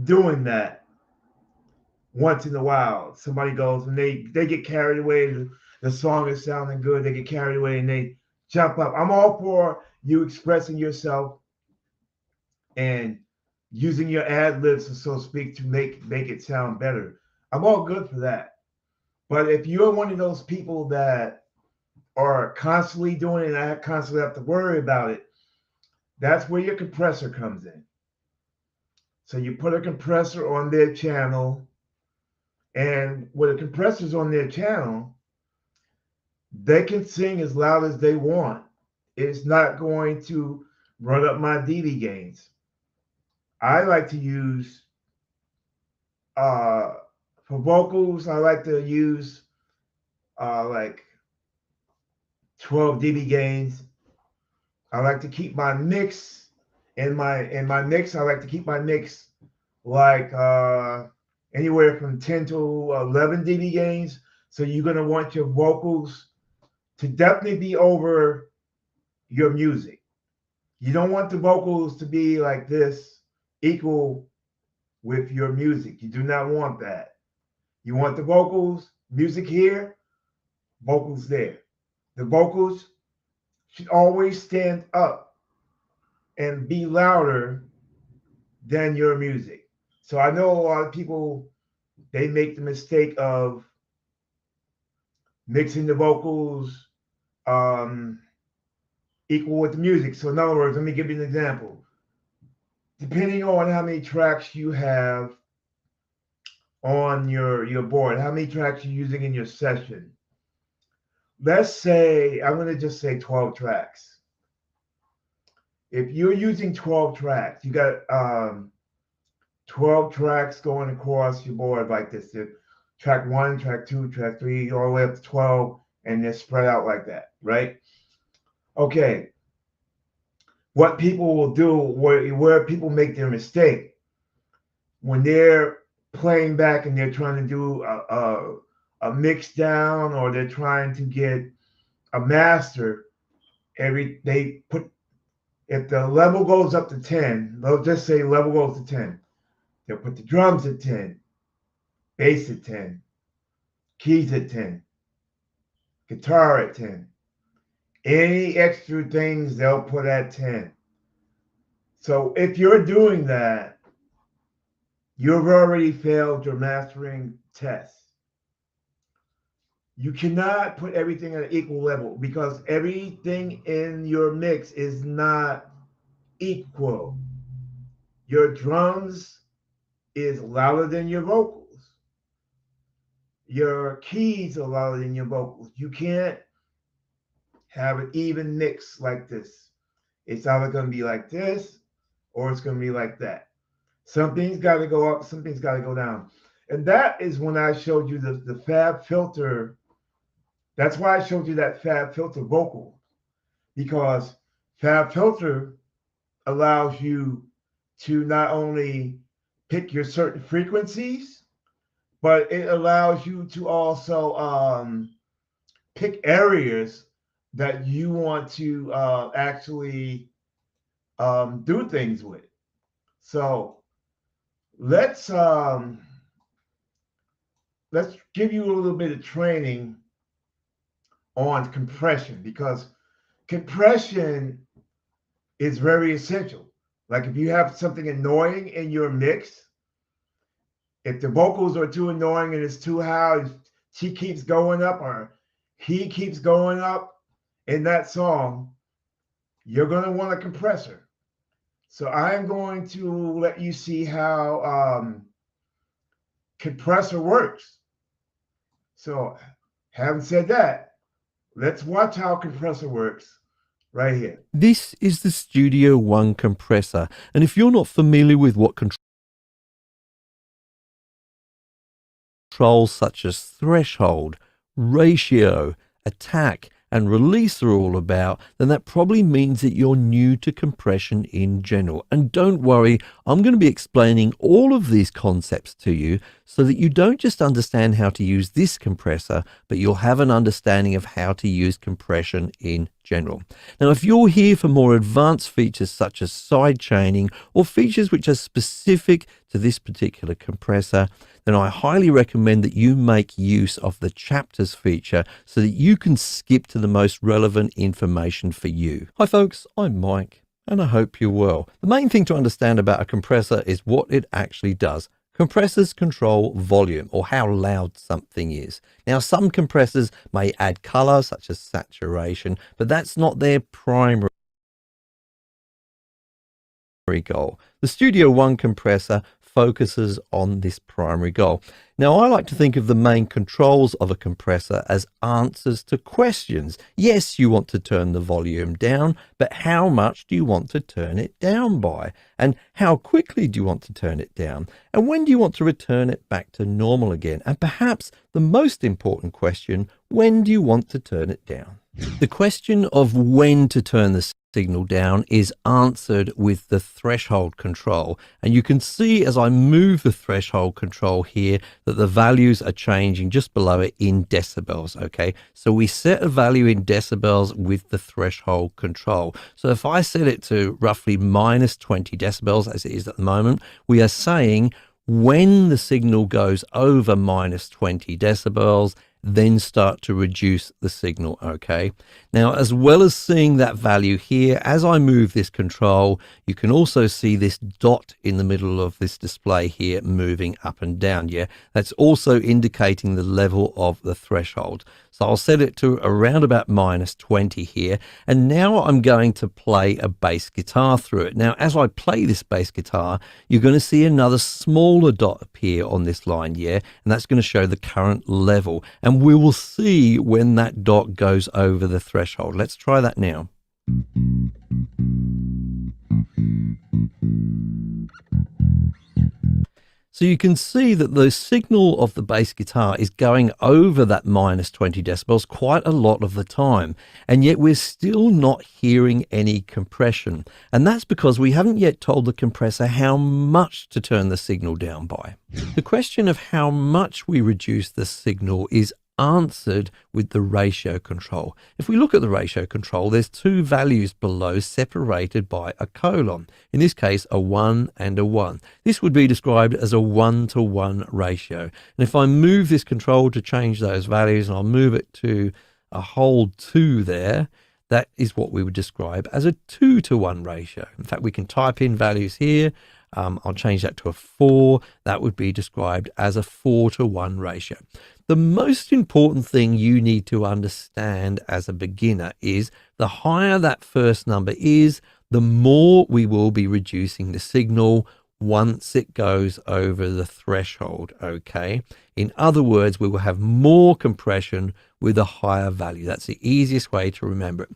[SPEAKER 1] doing that once in a while. Somebody goes and they get carried away. The song is sounding good. They get carried away and they jump up. I'm all for you expressing yourself and using your ad libs, so to speak, to make it sound better. I'm all good for that. But if you're one of those people that are constantly doing it and I constantly have to worry about it, that's where your compressor comes in. So you put a compressor on their channel, and with a compressor's on their channel, they can sing as loud as they want. It's not going to run up my dB gains. I like to use for vocals, I like to use like 12 dB gains. I like to keep my mix in my mix. I like to keep my mix like anywhere from 10 to 11 dB gains. So you're gonna want your vocals to definitely be over your music. You don't want the vocals to be like this, equal with your music. You do not want that. You want the vocals, music here, vocals there. The vocals should always stand up and be louder than your music. So I know a lot of people, they make the mistake of mixing the vocals equal with the music. So in other words, let me give you an example. Depending on how many tracks you have on your board, how many tracks you're using in your session. Let's say, I'm going to just say 12 tracks. If you're using 12 tracks, you got 12 tracks going across your board like this. Track 1, track 2, track 3, all the way up to 12, and they're spread out like that, right? Okay. What people will do, where people make their mistake, when they're playing back and they're trying to do a mix down, or they're trying to get a master, they put, if the level goes up to 10, they'll just say level goes to 10. They'll put the drums at 10, bass at 10, keys at 10, guitar at 10. Any extra things they'll put at 10. So if you're doing that, you've already failed your mastering test. You cannot put everything at an equal level because everything in your mix is not equal. Your drums is louder than your vocals. Your keys are louder than your vocals. You can't have an even mix like this. It's either going to be like this or it's going to be like that. Something's got to go up, something's got to go down. And that is when I showed you the Fab Filter. That's why I showed you that Fab Filter vocal, because Fab Filter allows you to not only pick your certain frequencies, but it allows you to also pick areas that you want to actually do things with. So let's give you a little bit of training on compression, because compression is very essential. Like if you have something annoying in your mix, if the vocals are too annoying and it's too high, she keeps going up or he keeps going up in that song, you're going to want a compressor. So I'm going to let you see how compressor works. So having said that, let's watch how compressor works right here.
[SPEAKER 6] This is the Studio One compressor, and if you're not familiar with what controls such as threshold, ratio, attack, and release are all about, then that probably means that you're new to compression in general. And don't worry, I'm going to be explaining all of these concepts to you so that you don't just understand how to use this compressor, but you'll have an understanding of how to use compression in general. Now, if you're here for more advanced features such as side chaining or features which are specific to this particular compressor, then I highly recommend that you make use of the chapters feature so that you can skip to the most relevant information for you. Hi folks, I'm Mike and I hope you're well. The main thing to understand about a compressor is what it actually does. Compressors control volume, or how loud something is. Now, some compressors may add color such as saturation, but that's not their primary goal. The Studio One compressor focuses on this primary goal. Now, I like to think of the main controls of a compressor as answers to questions. Yes, you want to turn the volume down, but how much do you want to turn it down by? And how quickly do you want to turn it down? And when do you want to return it back to normal again? And perhaps the most important question, when do you want to turn it down? The question of when to turn the signal down is answered with the threshold control. And you can see as I move the threshold control here that the values are changing just below it in decibels, okay? So we set a value in decibels with the threshold control. So if I set it to roughly minus 20 decibels, as it is at the moment, we are saying when the signal goes over minus 20 decibels, then start to reduce the signal, okay? Now, as well as seeing that value here, as I move this control, you can also see this dot in the middle of this display here moving up and down, yeah? That's also indicating the level of the threshold. So I'll set it to around about minus 20 here. And now I'm going to play a bass guitar through it. Now, as I play this bass guitar, you're going to see another smaller dot appear on this line, yeah? And that's going to show the current level. And we will see when that dot goes over the threshold. Let's try that now. So you can see that the signal of the bass guitar is going over that minus 20 decibels quite a lot of the time, and yet we're still not hearing any compression. And that's because we haven't yet told the compressor how much to turn the signal down by. The question of how much we reduce the signal is answered with the ratio control. If we look at the ratio control, there's two values below separated by a colon. In this case, a 1 and a 1. This would be described as a 1-to-1 ratio. And if I move this control to change those values, and I'll move it to a whole 2 there, that is what we would describe as a 2-to-1 ratio. In fact, we can type in values here. I'll change that to a 4. That would be described as a 4-to-1 ratio. The most important thing you need to understand as a beginner is the higher that first number is, the more we will be reducing the signal once it goes over the threshold, okay? In other words, we will have more compression with a higher value. That's the easiest way to remember it.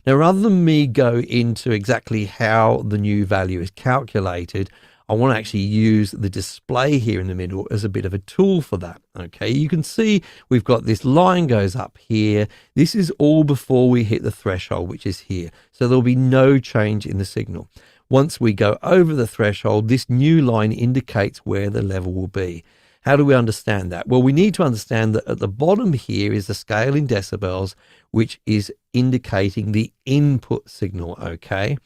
[SPEAKER 6] Now, rather than me go into exactly how the new value is calculated, I want to actually use the display here in the middle as a bit of a tool for that. Okay, you can see we've got this line goes up here. This is all before we hit the threshold, which is here. So there'll be no change in the signal. Once we go over the threshold, this new line indicates where the level will be. How do we understand that? Well, we need to understand that at the bottom here is the scale in decibels, which is indicating the input signal, okay?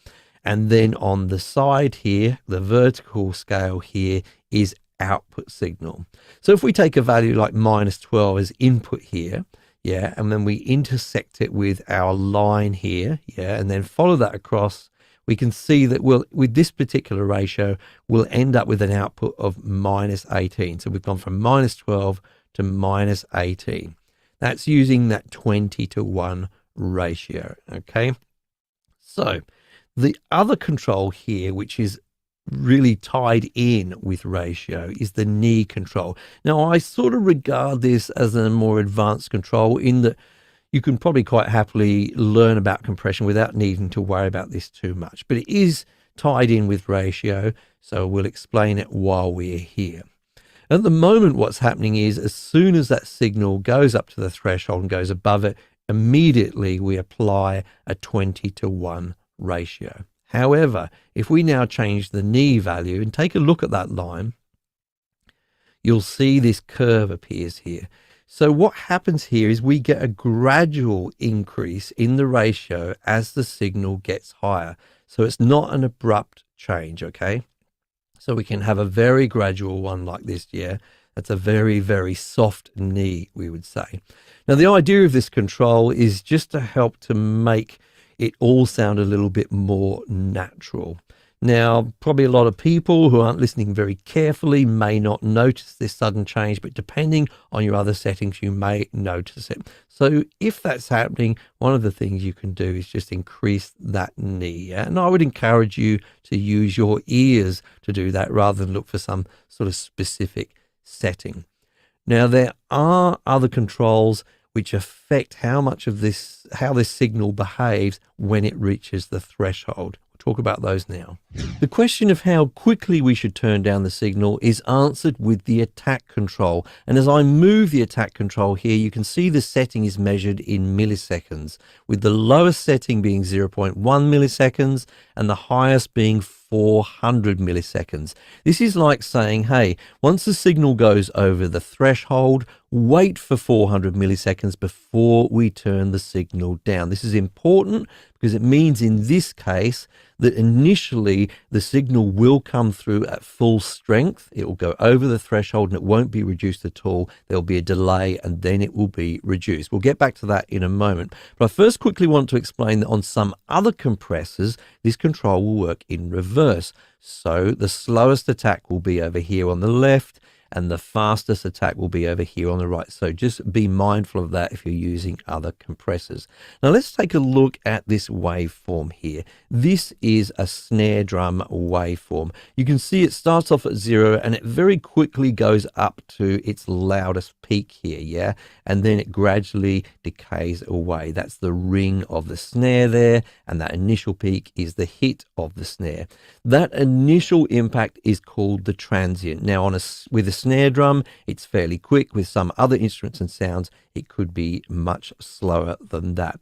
[SPEAKER 6] And then on the side here, the vertical scale here is output signal. So if we take a value like minus 12 as input here, yeah, and then we intersect it with our line here, yeah, and then follow that across, we can see that with this particular ratio, we'll end up with an output of minus 18. So we've gone from minus 12 to minus 18. That's using that 20-to-1 ratio, okay? So the other control here, which is really tied in with ratio, is the knee control. Now, I sort of regard this as a more advanced control in that you can probably quite happily learn about compression without needing to worry about this too much. But it is tied in with ratio, so we'll explain it while we're here. At the moment, what's happening is as soon as that signal goes up to the threshold and goes above it, immediately we apply a 20-to-1 ratio. However, if we now change the knee value and take a look at that line, you'll see this curve appears here. So what happens here is we get a gradual increase in the ratio as the signal gets higher. So it's not an abrupt change, okay? So we can have a very gradual one like this, yeah? That's a very, very soft knee, we would say. Now, the idea of this control is just to help to make it all sound a little bit more natural. Now, probably a lot of people who aren't listening very carefully may not notice this sudden change, but depending on your other settings, you may notice it. So if that's happening, one of the things you can do is just increase that knee. Yeah? And I would encourage you to use your ears to do that rather than look for some sort of specific setting. Now, there are other controls which affect how this signal behaves when it reaches the threshold. We'll talk about those now. The question of how quickly we should turn down the signal is answered with the attack control. And as I move the attack control here, you can see the setting is measured in milliseconds, with the lowest setting being 0.1 milliseconds and the highest being 400 milliseconds. This is like saying, hey, once the signal goes over the threshold, wait for 400 milliseconds before we turn the signal down. This is important because it means in this case that initially the signal will come through at full strength. It will go over the threshold and it won't be reduced at all. There'll be a delay and then it will be reduced. We'll get back to that in a moment. But I first quickly want to explain that on some other compressors, this control will work in reverse. So the slowest attack will be over here on the left, and the fastest attack will be over here on the right. So just be mindful of that if you're using other compressors. Now let's take a look at this waveform here. This is a snare drum waveform. You can see it starts off at 0 and it very quickly goes up to its loudest peak here, yeah? And then it gradually decays away. That's the ring of the snare there, and that initial peak is the hit of the snare. That initial impact is called the transient. Now with a snare drum, it's fairly quick. With some other instruments and sounds, it could be much slower than that.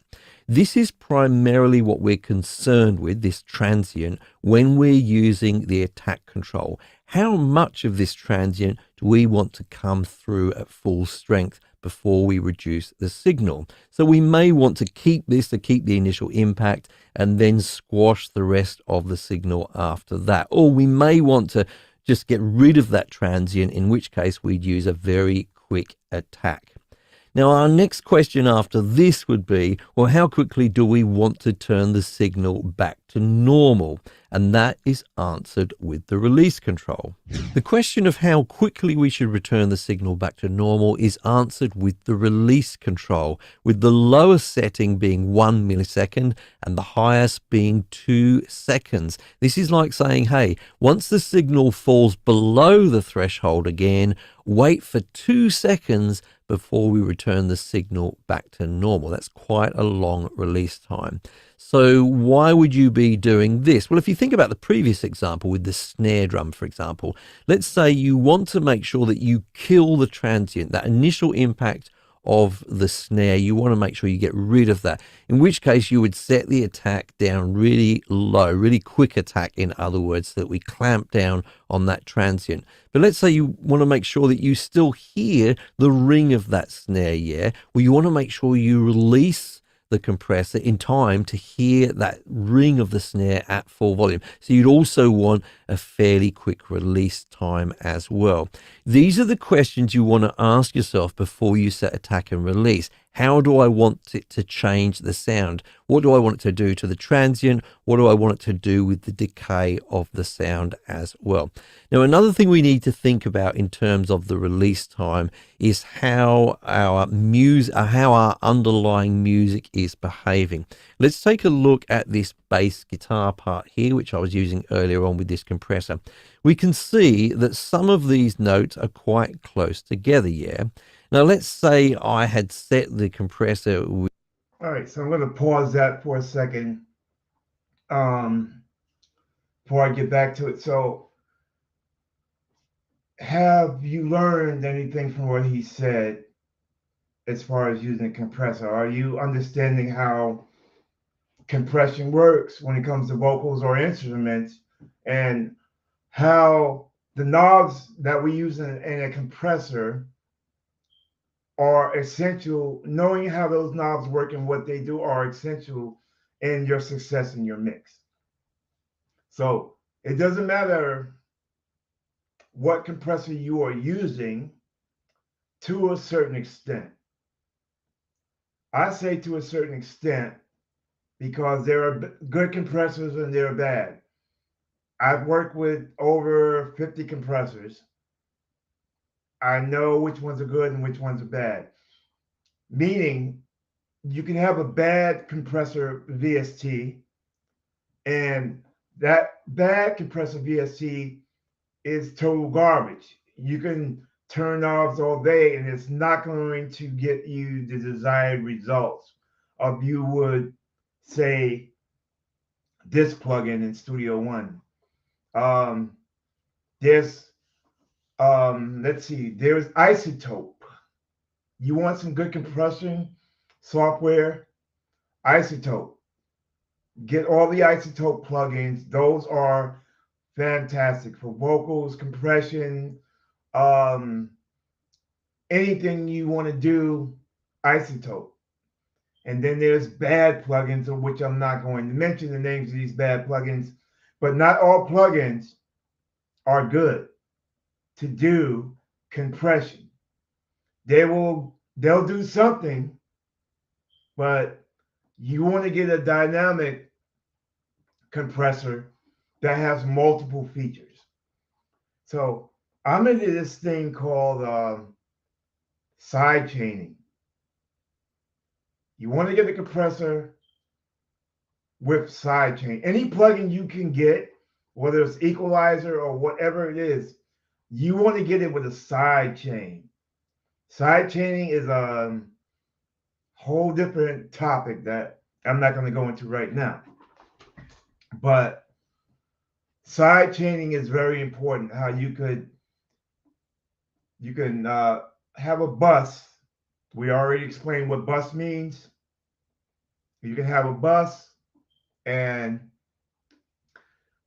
[SPEAKER 6] This is primarily what we're concerned with, this transient, when we're using the attack control. How much of this transient do we want to come through at full strength before we reduce the signal? So we may want to keep this to keep the initial impact and then squash the rest of the signal after that. Or we may want to just get rid of that transient, in which case we'd use a very quick attack. Now, our next question after this would be, well, how quickly do we want to turn the signal back to normal? And that is answered with the release control. The question of how quickly we should return the signal back to normal is answered with the release control, with the lowest setting being 1 millisecond and the highest being 2 seconds. This is like saying, hey, once the signal falls below the threshold again, wait for 2 seconds before we return the signal back to normal. That's quite a long release time. So why would you be doing this? Well, if you think about the previous example with the snare drum, for example, let's say you want to make sure that you kill the transient, that initial impact of the snare. You want to make sure you get rid of that, in which case you would set the attack down really low, really quick attack, in other words, so that we clamp down on that transient. But let's say you want to make sure that you still hear the ring of that snare, yeah? Well, you want to make sure you release the compressor in time to hear that ring of the snare at full volume. So you'd also want a fairly quick release time as well. These are the questions you want to ask yourself before you set attack and release. How do I want it to change the sound? What do I want it to do to the transient? What do I want it to do with the decay of the sound as well? Now, another thing we need to think about in terms of the release time is how our underlying music is behaving. Let's take a look at this bass guitar part here, which I was using earlier on with this compressor. We can see that some of these notes are quite close together, yeah? Now, let's say I had set the compressor with...
[SPEAKER 1] All right, so I'm going to pause that for a second before I get back to it. So have you learned anything from what he said as far as using a compressor? Are you understanding how compression works when it comes to vocals or instruments, and how the knobs that we use in a compressor are essential? Knowing how those knobs work and what they do are essential in your success in your mix. So it doesn't matter what compressor you are using to a certain extent. I say to a certain extent because there are good compressors and there are bad. I've worked with over 50 compressors. I know which ones are good and which ones are bad. Meaning, you can have a bad compressor VST, and that bad compressor VST is total garbage. You can turn knobs all day, and it's not going to get you the desired results of, you would say, this plugin in Studio One. There's let's see, there's Isotope. You want some good compression software? Isotope. Get all the Isotope plugins. Those are fantastic for vocals, compression, um, anything you want to do, Isotope. And then there's bad plugins, of which I'm not going to mention the names of these bad plugins, but not all plugins are good to do compression. They'll do something, but you want to get a dynamic compressor that has multiple features. So I'm into this thing called side chaining. You want to get a compressor with side chain. Any plugin you can get, whether it's equalizer or whatever it is, you want to get it with a side chain. Side chaining is a whole different topic that I'm not going to go into right now. But side chaining is very important. How you can have a bus. We already explained what bus means. You can have a bus and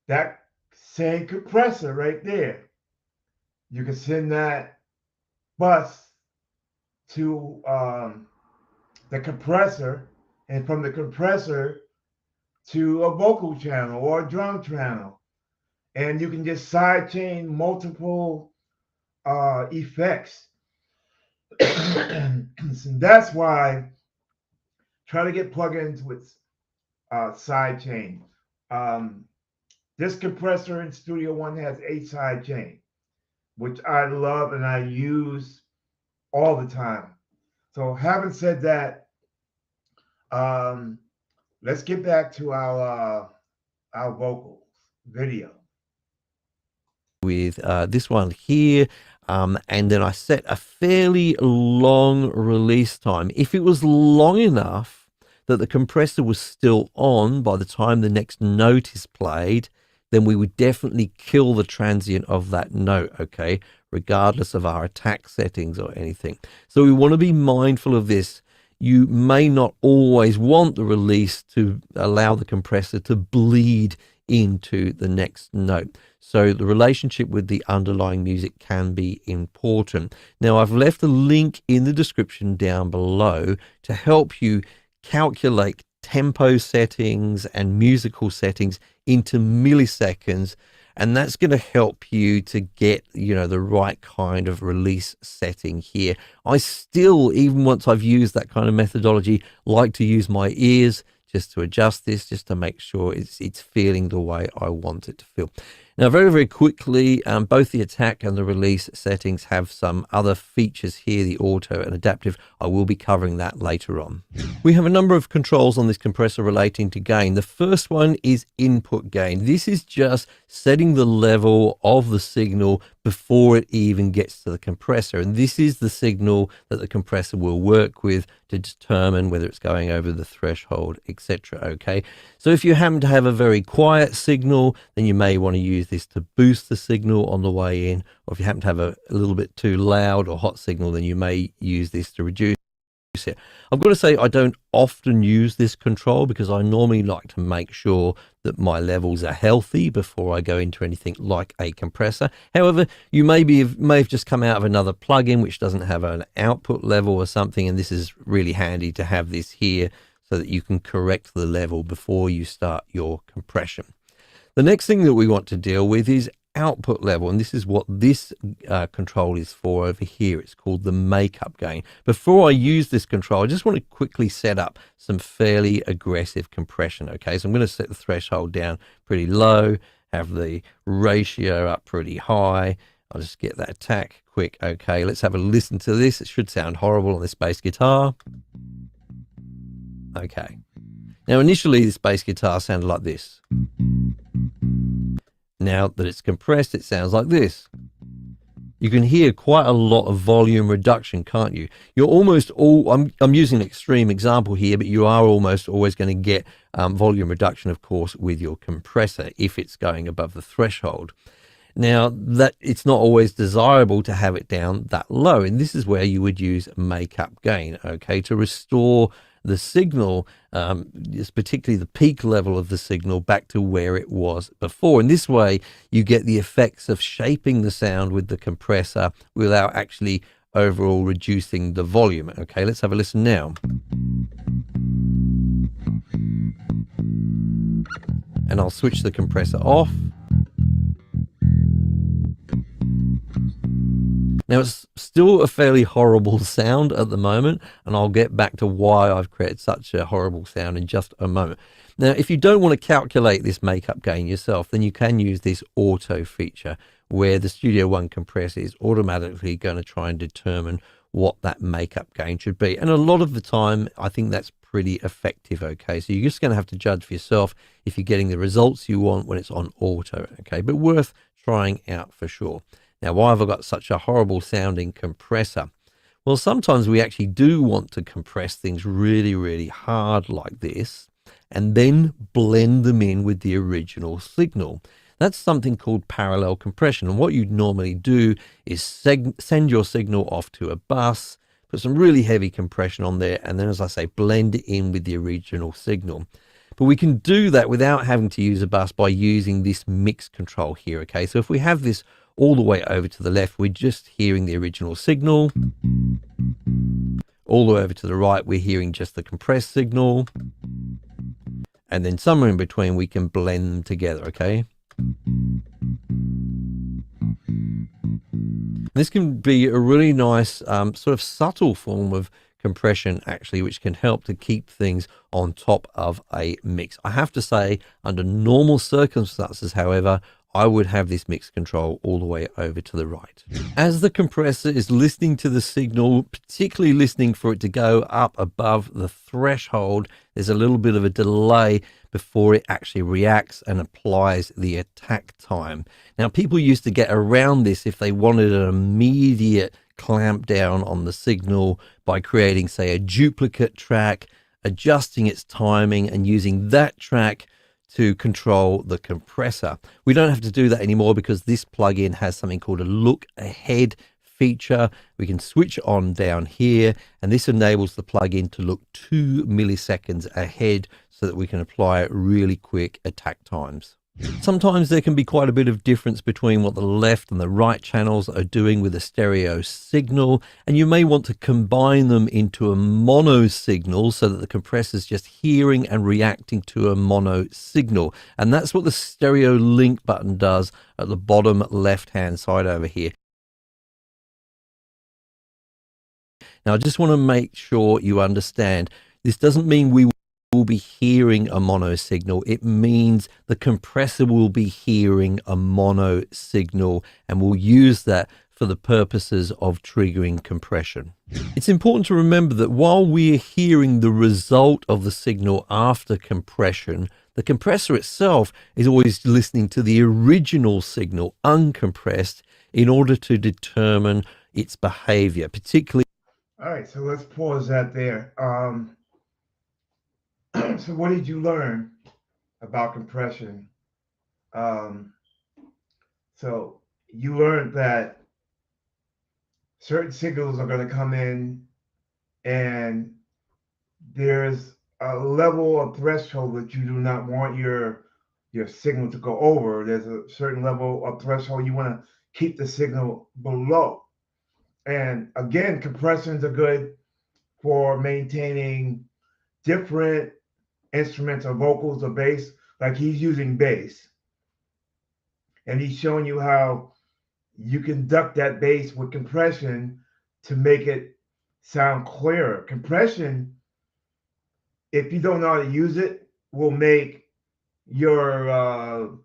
[SPEAKER 1] that same compressor right there. You can send that bus to the compressor, and from the compressor to a vocal channel or a drum channel. And you can just sidechain multiple effects. And that's why try to get plugins with sidechain. This compressor in Studio One has 8 sidechain, which I love and I use all the time. So having said that, let's get back to our vocals video.
[SPEAKER 6] With this one here, and then I set a fairly long release time. If it was long enough that the compressor was still on by the time the next note is played, then we would definitely kill the transient of that note, okay, regardless of our attack settings or anything. So we want to be mindful of this. You may not always want the release to allow the compressor to bleed into the next note. So the relationship with the underlying music can be important. Now, I've left a link in the description down below to help you calculate tempo settings and musical settings into milliseconds, and that's going to help you to get, you know, the right kind of release setting here. I still, even once I've used that kind of methodology, like to use my ears just to adjust this, just to make sure it's feeling the way I want it to feel. Now, very, very quickly, both the attack and the release settings have some other features here, the auto and adaptive. I will be covering that later on. We have a number of controls on this compressor relating to gain. The first one is input gain. This is just setting the level of the signal before it even gets to the compressor. And this is the signal that the compressor will work with to determine whether it's going over the threshold, etc. Okay, so if you happen to have a very quiet signal, then you may want to use this to boost the signal on the way in, or if you happen to have a little bit too loud or hot signal, then you may use this to reduce it. I've got to say, I don't often use this control because I normally like to make sure that my levels are healthy before I go into anything like a compressor. However, you may have just come out of another plugin which doesn't have an output level or something, and this is really handy to have this here so that you can correct the level before you start your compression. The next thing that we want to deal with is output level, and this is what this control is for over here. It's called the makeup gain. Before I use this control, I just want to quickly set up some fairly aggressive compression. Okay, so I'm going to set the threshold down pretty low, have the ratio up pretty high. I'll just get that attack quick. Okay, let's have a listen to this. It should sound horrible on this bass guitar. Okay, now initially this bass guitar sounded like this. Now that it's compressed, it sounds like this. You can hear quite a lot of volume reduction, can't you? You're almost all, I'm using an extreme example here, but you are almost always going to get volume reduction, of course, with your compressor if it's going above the threshold. Now, that it's not always desirable to have it down that low, and this is where you would use make-up gain, okay, to restore the signal, particularly the peak level of the signal, back to where it was before. And this way, you get the effects of shaping the sound with the compressor without actually overall reducing the volume. Okay, let's have a listen now. And I'll switch the compressor off. Now, it's still a fairly horrible sound at the moment, and I'll get back to why I've created such a horrible sound in just a moment. Now, if you don't want to calculate this makeup gain yourself, then you can use this auto feature where the Studio One compressor is automatically going to try and determine what that makeup gain should be. And a lot of the time, I think that's pretty effective, okay? So you're just going to have to judge for yourself if you're getting the results you want when it's on auto, okay? But worth trying out for sure. Now, why have I got such a horrible sounding compressor? Well, sometimes we actually do want to compress things really, really hard like this and then blend them in with the original signal. That's something called parallel compression. And what you'd normally do is send your signal off to a bus, put some really heavy compression on there, and then, as I say, blend it in with the original signal. But we can do that without having to use a bus by using this mix control here, okay? So if we have this all the way over to the left, we're just hearing the original signal. All the way over to the right, we're hearing just the compressed signal. And then somewhere in between, we can blend them together, okay? This can be a really nice sort of subtle form of compression, actually, which can help to keep things on top of a mix. I have to say, under normal circumstances, however, I would have this mix control all the way over to the right. As the compressor is listening to the signal, particularly listening for it to go up above the threshold, there's a little bit of a delay before it actually reacts and applies the attack time. Now, people used to get around this if they wanted an immediate clamp down on the signal by creating, say, a duplicate track, adjusting its timing and using that track to control the compressor. We don't have to do that anymore because this plugin has something called a look ahead feature. We can switch on down here, and this enables the plugin to look 2 milliseconds ahead so that we can apply really quick attack times. Sometimes there can be quite a bit of difference between what the left and the right channels are doing with a stereo signal, and you may want to combine them into a mono signal so that the compressor is just hearing and reacting to a mono signal. And that's what the stereo link button does at the bottom left hand side over here. Now, I just want to make sure you understand, this doesn't mean we will be hearing a mono signal. It means the compressor will be hearing a mono signal, and we'll use that for the purposes of triggering compression. It's important to remember that while we're hearing the result of the signal after compression, the compressor itself is always listening to the original signal uncompressed in order to determine its behavior, particularly.
[SPEAKER 1] All right, so let's pause that there. So what did you learn about compression? So you learned that certain signals are going to come in and there's a level of threshold that you do not want your signal to go over. There's a certain level of threshold you want to keep the signal below. And again, compressions are good for maintaining different instruments or vocals or bass. Like he's using bass, and he's showing you how you can duck that bass with compression to make it sound clearer. Compression, if you don't know how to use it, will make your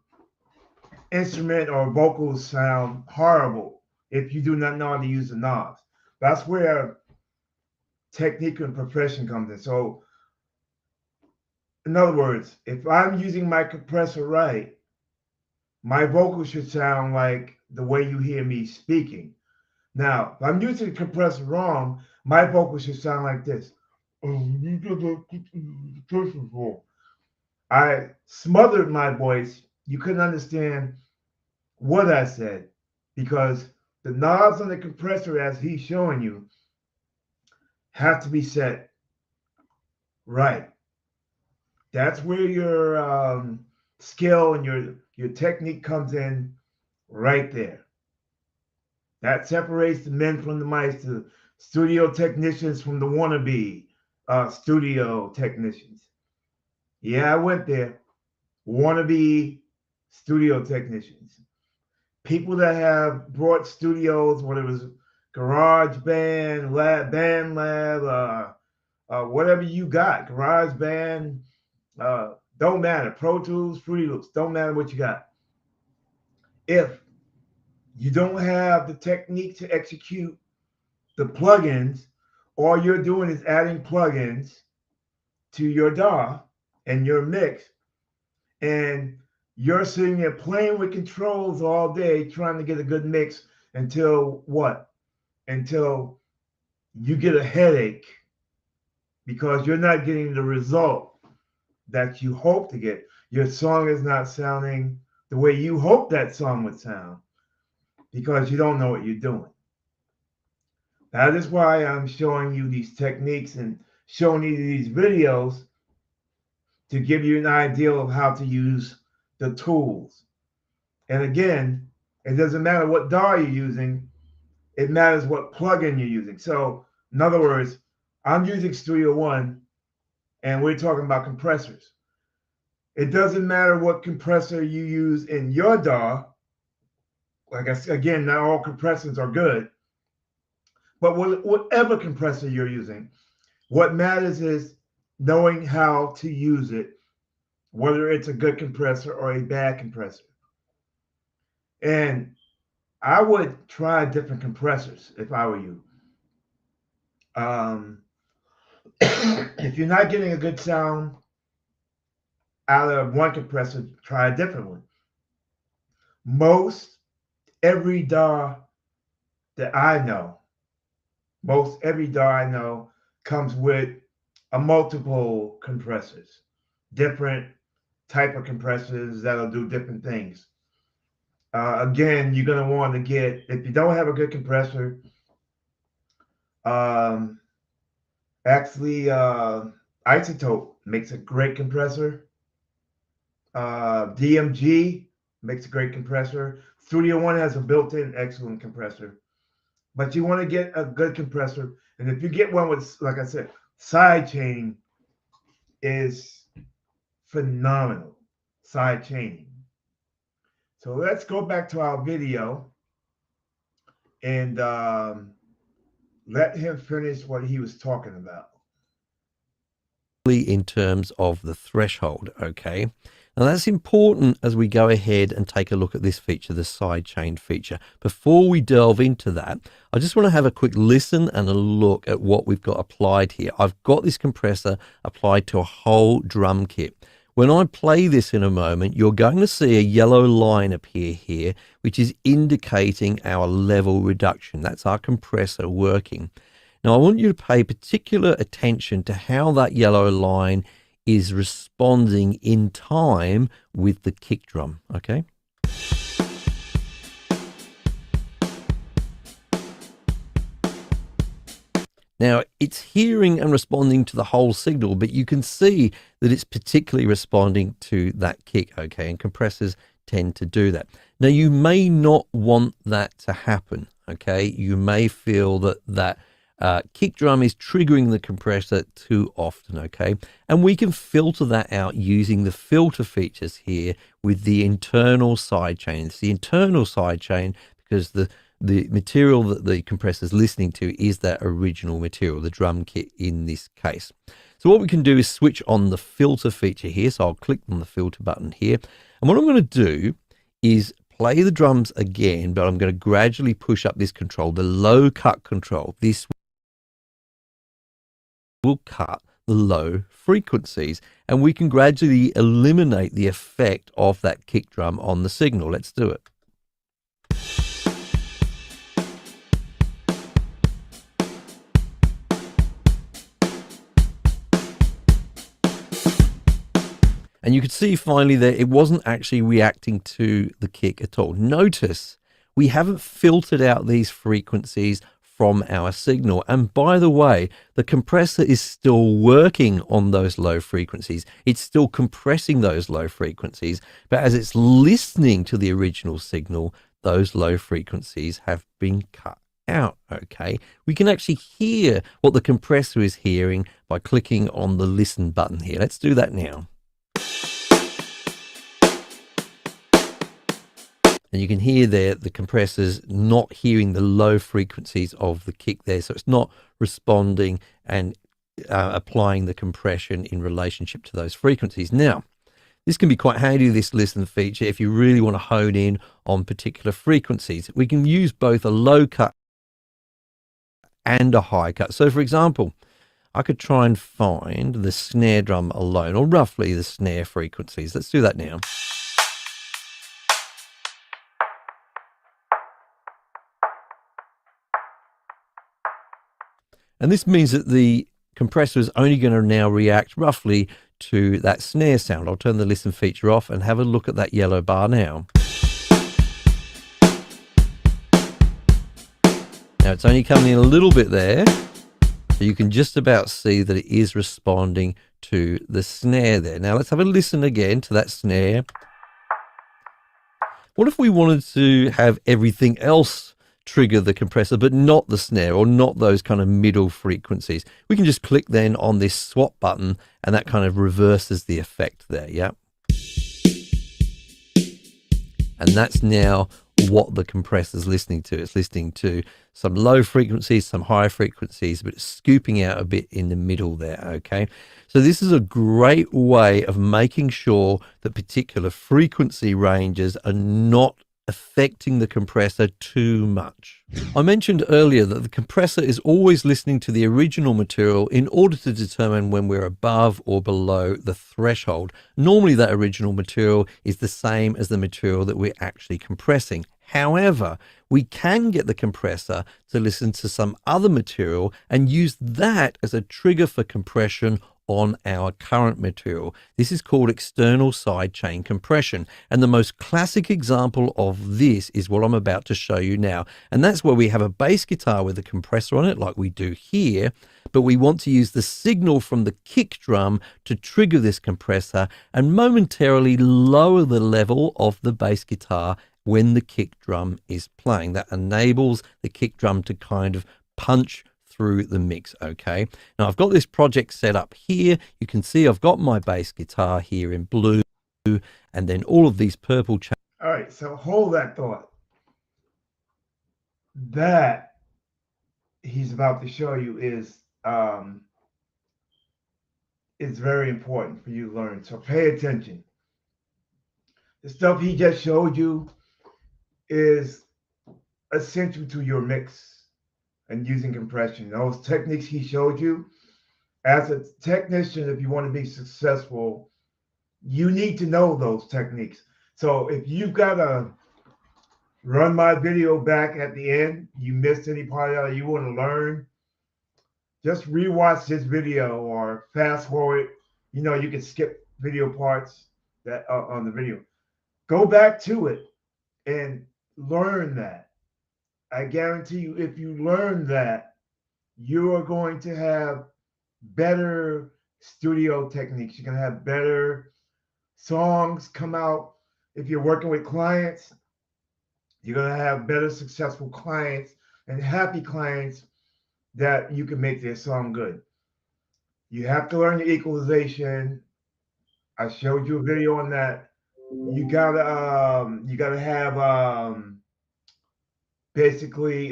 [SPEAKER 1] instrument or vocals sound horrible if you do not know how to use the knobs. That's where technique and compression comes in. So in other words, if I'm using my compressor right, my vocals should sound like the way you hear me speaking. Now, if I'm using the compressor wrong, my vocals should sound like this. You did the compressor wrong. I smothered my voice. You couldn't understand what I said because the knobs on the compressor, as he's showing you, have to be set right. That's where your skill and your technique comes in right there. That separates the men from the mice, the studio technicians from the wannabe studio technicians. Yeah, I went there. Wannabe studio technicians. People that have brought studios, whether it was Garage Band, Band Lab, whatever you got, Garage Band, don't matter. Pro Tools, Fruity Loops, don't matter what you got. If you don't have the technique to execute the plugins, all you're doing is adding plugins to your DAW and your mix, and you're sitting there playing with controls all day trying to get a good mix until what? Until you get a headache because you're not getting the result that you hope to get. Your song is not sounding the way you hope that song would sound because you don't know what you're doing. That is why I'm showing you these techniques and showing you these videos to give you an idea of how to use the tools. And again, it doesn't matter what DAW you're using, it matters what plugin you're using. So, in other words, I'm using Studio One and we're talking about compressors. It doesn't matter what compressor you use in your DAW. Like I said, again, not all compressors are good, but whatever compressor you're using, what matters is knowing how to use it, whether it's a good compressor or a bad compressor. And I would try different compressors if I were you. If you're not getting a good sound out of one compressor, try a different one. Most every DAW that I know, comes with a multiple compressors, different type of compressors that'll do different things. Again, you're going to want to get, if you don't have a good compressor, actually, Isotope makes a great compressor. DMG makes a great compressor. Studio One has a built-in excellent compressor. But you want to get a good compressor. And if you get one with, like I said, side chaining is phenomenal. Side chaining. So let's go back to our video and let him finish what he was talking about.
[SPEAKER 6] In terms of the threshold, okay? Now that's important as we go ahead and take a look at this feature, the sidechain feature. Before we delve into that, I just want to have a quick listen and a look at what we've got applied here. I've got this compressor applied to a whole drum kit. When I play this in a moment, you're going to see a yellow line appear here, which is indicating our level reduction. That's our compressor working. Now, I want you to pay particular attention to how that yellow line is responding in time with the kick drum, okay? Now, it's hearing and responding to the whole signal, but you can see that it's particularly responding to that kick, okay? And compressors tend to do that. Now, you may not want that to happen, okay? You may feel that kick drum is triggering the compressor too often, okay? And we can filter that out using the filter features here with the internal sidechain. It's the internal sidechain because the material that the compressor is listening to is that original material, the drum kit in this case. So what we can do is switch on the filter feature here. So I'll click on the filter button here. And what I'm going to do is play the drums again, but I'm going to gradually push up this control, the low cut control. This will cut the low frequencies, and we can gradually eliminate the effect of that kick drum on the signal. Let's do it. And you could see finally that it wasn't actually reacting to the kick at all. Notice we haven't filtered out these frequencies from our signal. And by the way, the compressor is still working on those low frequencies. It's still compressing those low frequencies. But as it's listening to the original signal, those low frequencies have been cut out. Okay, we can actually hear what the compressor is hearing by clicking on the listen button here. Let's do that now. And you can hear there the compressor's not hearing the low frequencies of the kick there. So it's not responding and applying the compression in relationship to those frequencies. Now, this can be quite handy, this listen feature, if you really want to hone in on particular frequencies. We can use both a low cut and a high cut. So for example, I could try and find the snare drum alone, or roughly the snare frequencies. Let's do that now. And this means that the compressor is only going to now react roughly to that snare sound. I'll turn the listen feature off and have a look at that yellow bar now. Now it's only coming in a little bit there, so you can just about see that it is responding to the snare there. Now let's have a listen again to that snare. What if we wanted to have everything else trigger the compressor, but not the snare or not those kind of middle frequencies? We can just click then on this swap button and that kind of reverses the effect there. Yeah. And that's now what the compressor is listening to. It's listening to some low frequencies, some high frequencies, but it's scooping out a bit in the middle there. Okay. So this is a great way of making sure that particular frequency ranges are not affecting the compressor too much. I mentioned earlier that the compressor is always listening to the original material in order to determine when we're above or below the threshold. Normally that original material is the same as the material that we're actually compressing. However, we can get the compressor to listen to some other material and use that as a trigger for compression on our current material. This is called external sidechain compression. And the most classic example of this is what I'm about to show you now. And that's where we have a bass guitar with a compressor on it, like we do here, but we want to use the signal from the kick drum to trigger this compressor and momentarily lower the level of the bass guitar when the kick drum is playing. That enables the kick drum to kind of punch through the mix. Okay, now I've got this project set up here. You can see I've got my bass guitar here in blue and then all of these purple
[SPEAKER 1] All right, so hold that thought. That he's about to show you is very important for you to learn. So pay attention. The stuff he just showed you is essential to your mix and using compression. Those techniques he showed you, as a technician, if you want to be successful, you need to know those techniques. So if you've got to run my video back at the end, you missed any part of it, you want to learn, just rewatch this video or fast forward. You know, you can skip video parts that are on the video. Go back to it and learn that. I guarantee you, if you learn that, you are going to have better studio techniques. You're going to have better songs come out. If you're working with clients, you're going to have better successful clients and happy clients that you can make their song good. You have to learn your equalization. I showed you a video on that. You gotta have basically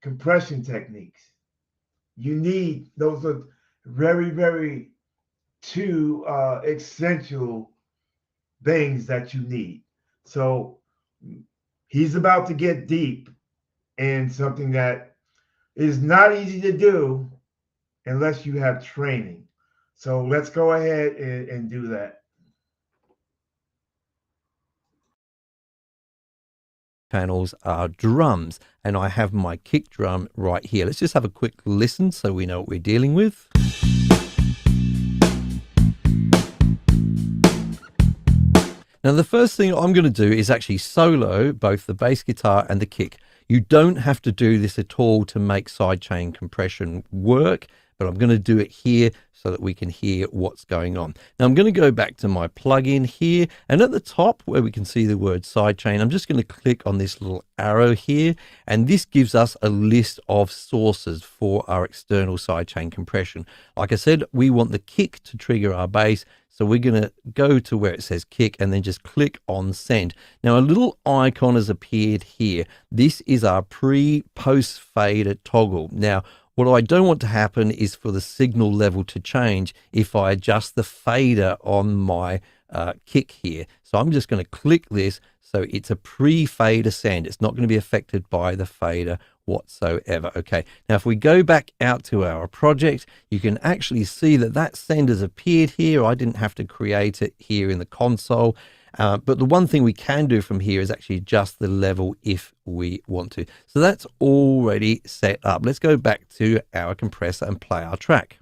[SPEAKER 1] compression techniques. You need those are very, very two essential things that you need. So he's about to get deep in something that is not easy to do unless you have training. So let's go ahead and do that.
[SPEAKER 6] Channels are drums, and I have my kick drum right here. Let's just have a quick listen so we know what we're dealing with. Now, the first thing I'm going to do is actually solo both the bass guitar and the kick. You don't have to do this at all to make sidechain compression work, but I'm going to do it here so that we can hear what's going on. Now, I'm going to go back to my plugin here, and at the top where we can see the word sidechain, I'm just going to click on this little arrow here, and this gives us a list of sources for our external sidechain compression. Like I said, we want the kick to trigger our bass, so we're going to go to where it says kick and then just click on send. Now, a little icon has appeared here. This is our pre-post fader toggle. Now, what I don't want to happen is for the signal level to change if I adjust the fader on my kick here. So I'm just going to click this. So it's a pre-fader send. It's not going to be affected by the fader whatsoever. Okay, now if we go back out to our project, you can actually see that that send has appeared here. I didn't have to create it here in the console. But the one thing we can do from here is actually adjust the level if we want to. So that's already set up. Let's go back to our compressor and play our track.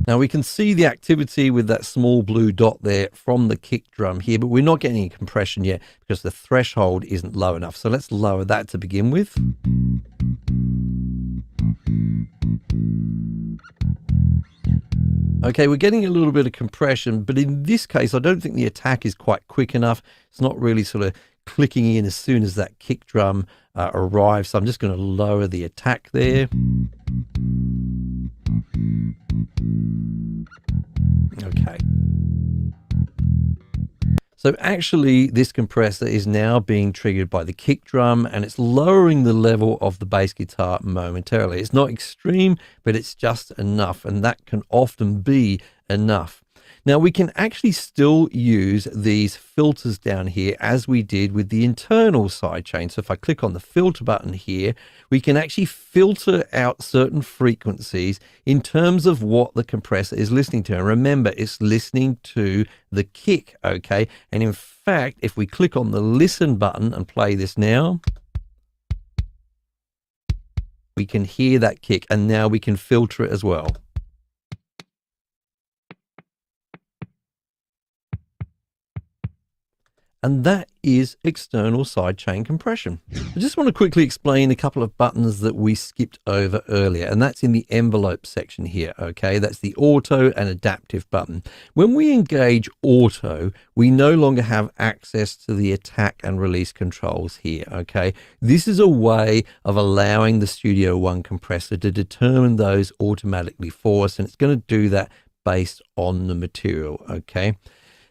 [SPEAKER 6] Now we can see the activity with that small blue dot there from the kick drum here, but we're not getting any compression yet because the threshold isn't low enough. So let's lower that to begin with. Okay, we're getting a little bit of compression, but in this case, I don't think the attack is quite quick enough. It's not really sort of clicking in as soon as that kick drum arrives. So I'm just going to lower the attack there. Okay. So actually this compressor is now being triggered by the kick drum and it's lowering the level of the bass guitar momentarily. It's not extreme, but it's just enough, and that can often be enough. Now we can actually still use these filters down here as we did with the internal sidechain. So if I click on the filter button here, we can actually filter out certain frequencies in terms of what the compressor is listening to. And remember, it's listening to the kick, okay? And in fact, if we click on the listen button and play this now, we can hear that kick, and now we can filter it as well. And that is external sidechain compression. I just want to quickly explain a couple of buttons that we skipped over earlier, and that's in the envelope section here, okay? That's the auto and adaptive button. When we engage auto, we no longer have access to the attack and release controls here, okay? This is a way of allowing the Studio One compressor to determine those automatically for us, and it's going to do that based on the material, okay?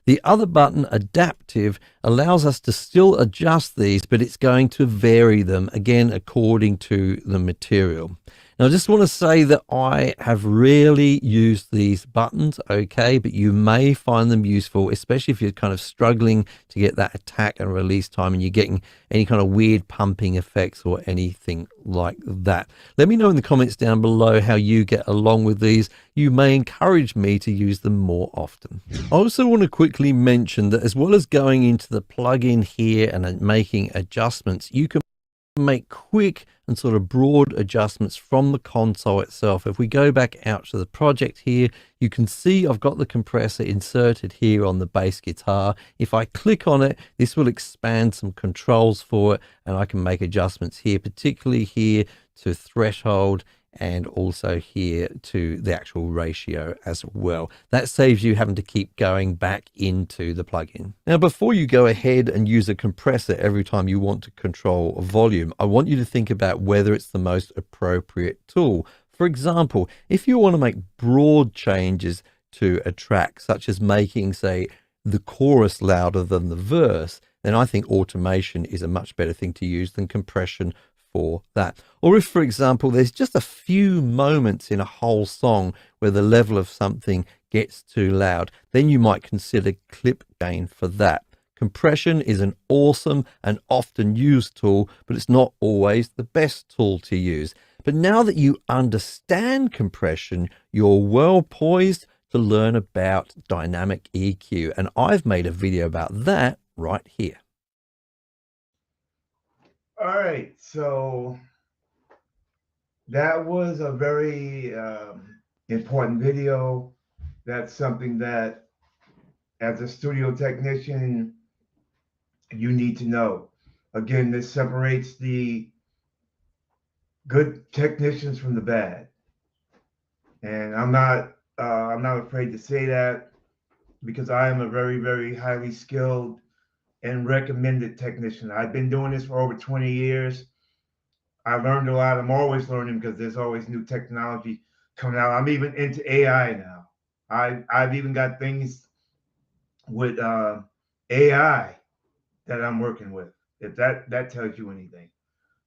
[SPEAKER 6] The other button, adaptive, allows us to still adjust these, but it's going to vary them, again, according to the material. Now, I just want to say that I have rarely used these buttons, okay, but you may find them useful, especially if you're kind of struggling to get that attack and release time and you're getting any kind of weird pumping effects or anything like that. Let me know in the comments down below how you get along with these. You may encourage me to use them more often. I also want to quickly mention that as well as going into the plugin here and making adjustments, you can make quick and sort of broad adjustments from the console itself. If we go back out to the project here, you can see I've got the compressor inserted here on the bass guitar. If I click on it, this will expand some controls for it, and I can make adjustments here, particularly here to threshold, and also here to the actual ratio as well. That saves you having to keep going back into the plugin. Now, before you go ahead and use a compressor every time you want to control a volume, I want you to think about whether it's the most appropriate tool. For example, if you want to make broad changes to a track, such as making, say, the chorus louder than the verse, then I think automation is a much better thing to use than compression for that. Or if, for example, there's just a few moments in a whole song where the level of something gets too loud, then you might consider clip gain for that. Compression is an awesome and often used tool, but it's not always the best tool to use. But now that you understand compression, you're well poised to learn about dynamic EQ, and I've made a video about that right here.
[SPEAKER 1] All right, so that was a very important video That's something that, as a studio technician, you need to know. Again, this separates the good technicians from the bad, and I'm not afraid to say that because I am a very, very highly skilled and recommended technician. I've been doing this for over 20 years. I learned a lot. I'm always learning because there's always new technology coming out. I'm even into AI now. I've even got things with AI that I'm working with. If that tells you anything.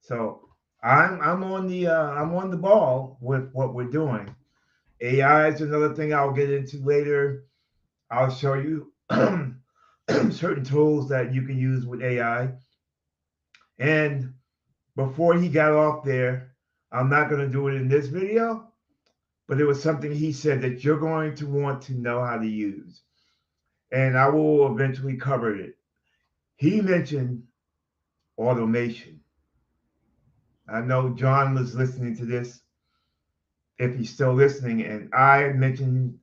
[SPEAKER 1] So I'm on the ball with what we're doing. AI is another thing I'll get into later. I'll show you certain tools that you can use with AI. And before he got off there, I'm not going to do it in this video, but it was something he said that you're going to want to know how to use. And I will eventually cover it. He mentioned automation. I know John was listening to this, if he's still listening, and I mentioned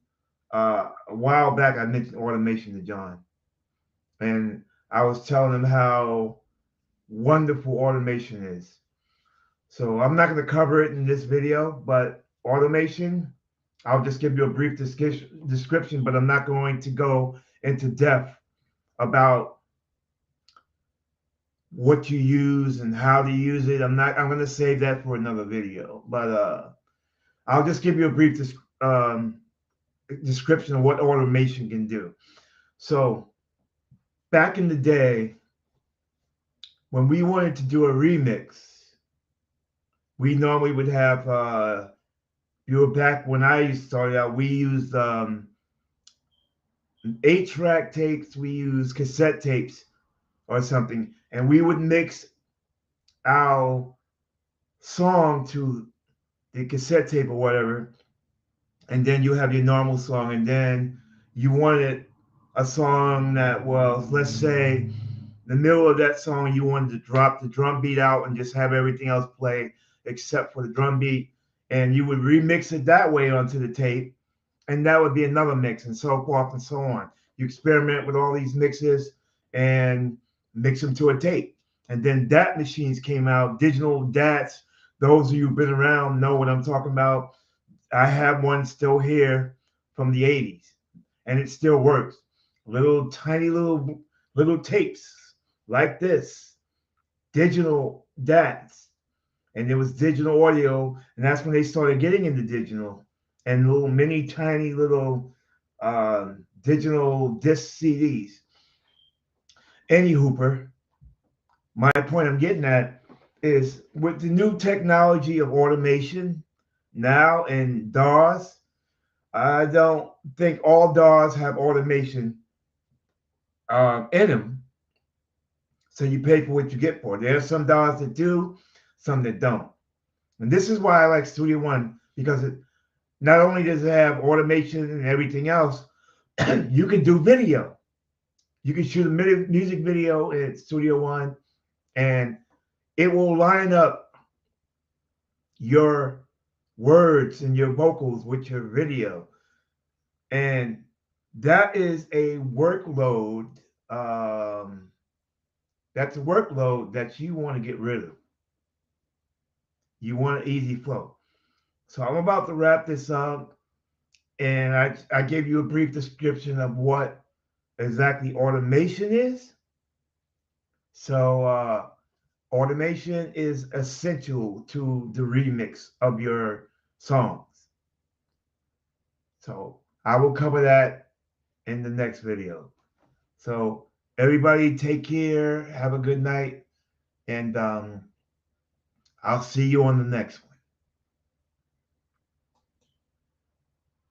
[SPEAKER 1] a while back, I mentioned automation to John. And I was telling him how wonderful automation is. So I'm not going to cover it in this video, but automation, I'll just give you a brief description, but I'm not going to go into depth about what you use and how to use it. I'm going to save that for another video, but I'll just give you a brief description of what automation can do. So back in the day, when we wanted to do a remix, we normally would have you were back when I started out, we used 8-track tapes, we used cassette tapes or something, and we would mix our song to the cassette tape or whatever, and then you have your normal song, and then you wanted a song that was, let's say, the middle of that song, you wanted to drop the drum beat out and just have everything else play except for the drum beat, and you would remix it that way onto the tape, and that would be another mix, and so forth and so on. You experiment with all these mixes and mix them to a tape. And then DAT machines came out, digital DATs. Those of you who've been around know what I'm talking about. I have one still here from the 80s, and it still works. Little tiny little tapes like this, digital DATs. And there was digital audio, and that's when they started getting into digital and little mini tiny little digital disc CDs. Any hooper, my point I'm getting at is with the new technology of automation now and DAWs, I don't think all DAWs have automation in them. So you pay for what you get for. There are some DAWs that do, some that don't. And this is why I like Studio One, because it not only does it have automation and everything else, you can do video. You can shoot a music video in Studio One, and it will line up your words and your vocals with your video. And that is a workload. That's a workload that you want to get rid of. You want an easy flow. So I'm about to wrap this up, and I gave you a brief description of what exactly automation is. So automation is essential to the remix of your songs. So I will cover that in the next video. So everybody take care, have a good night, and I'll see you on the next one.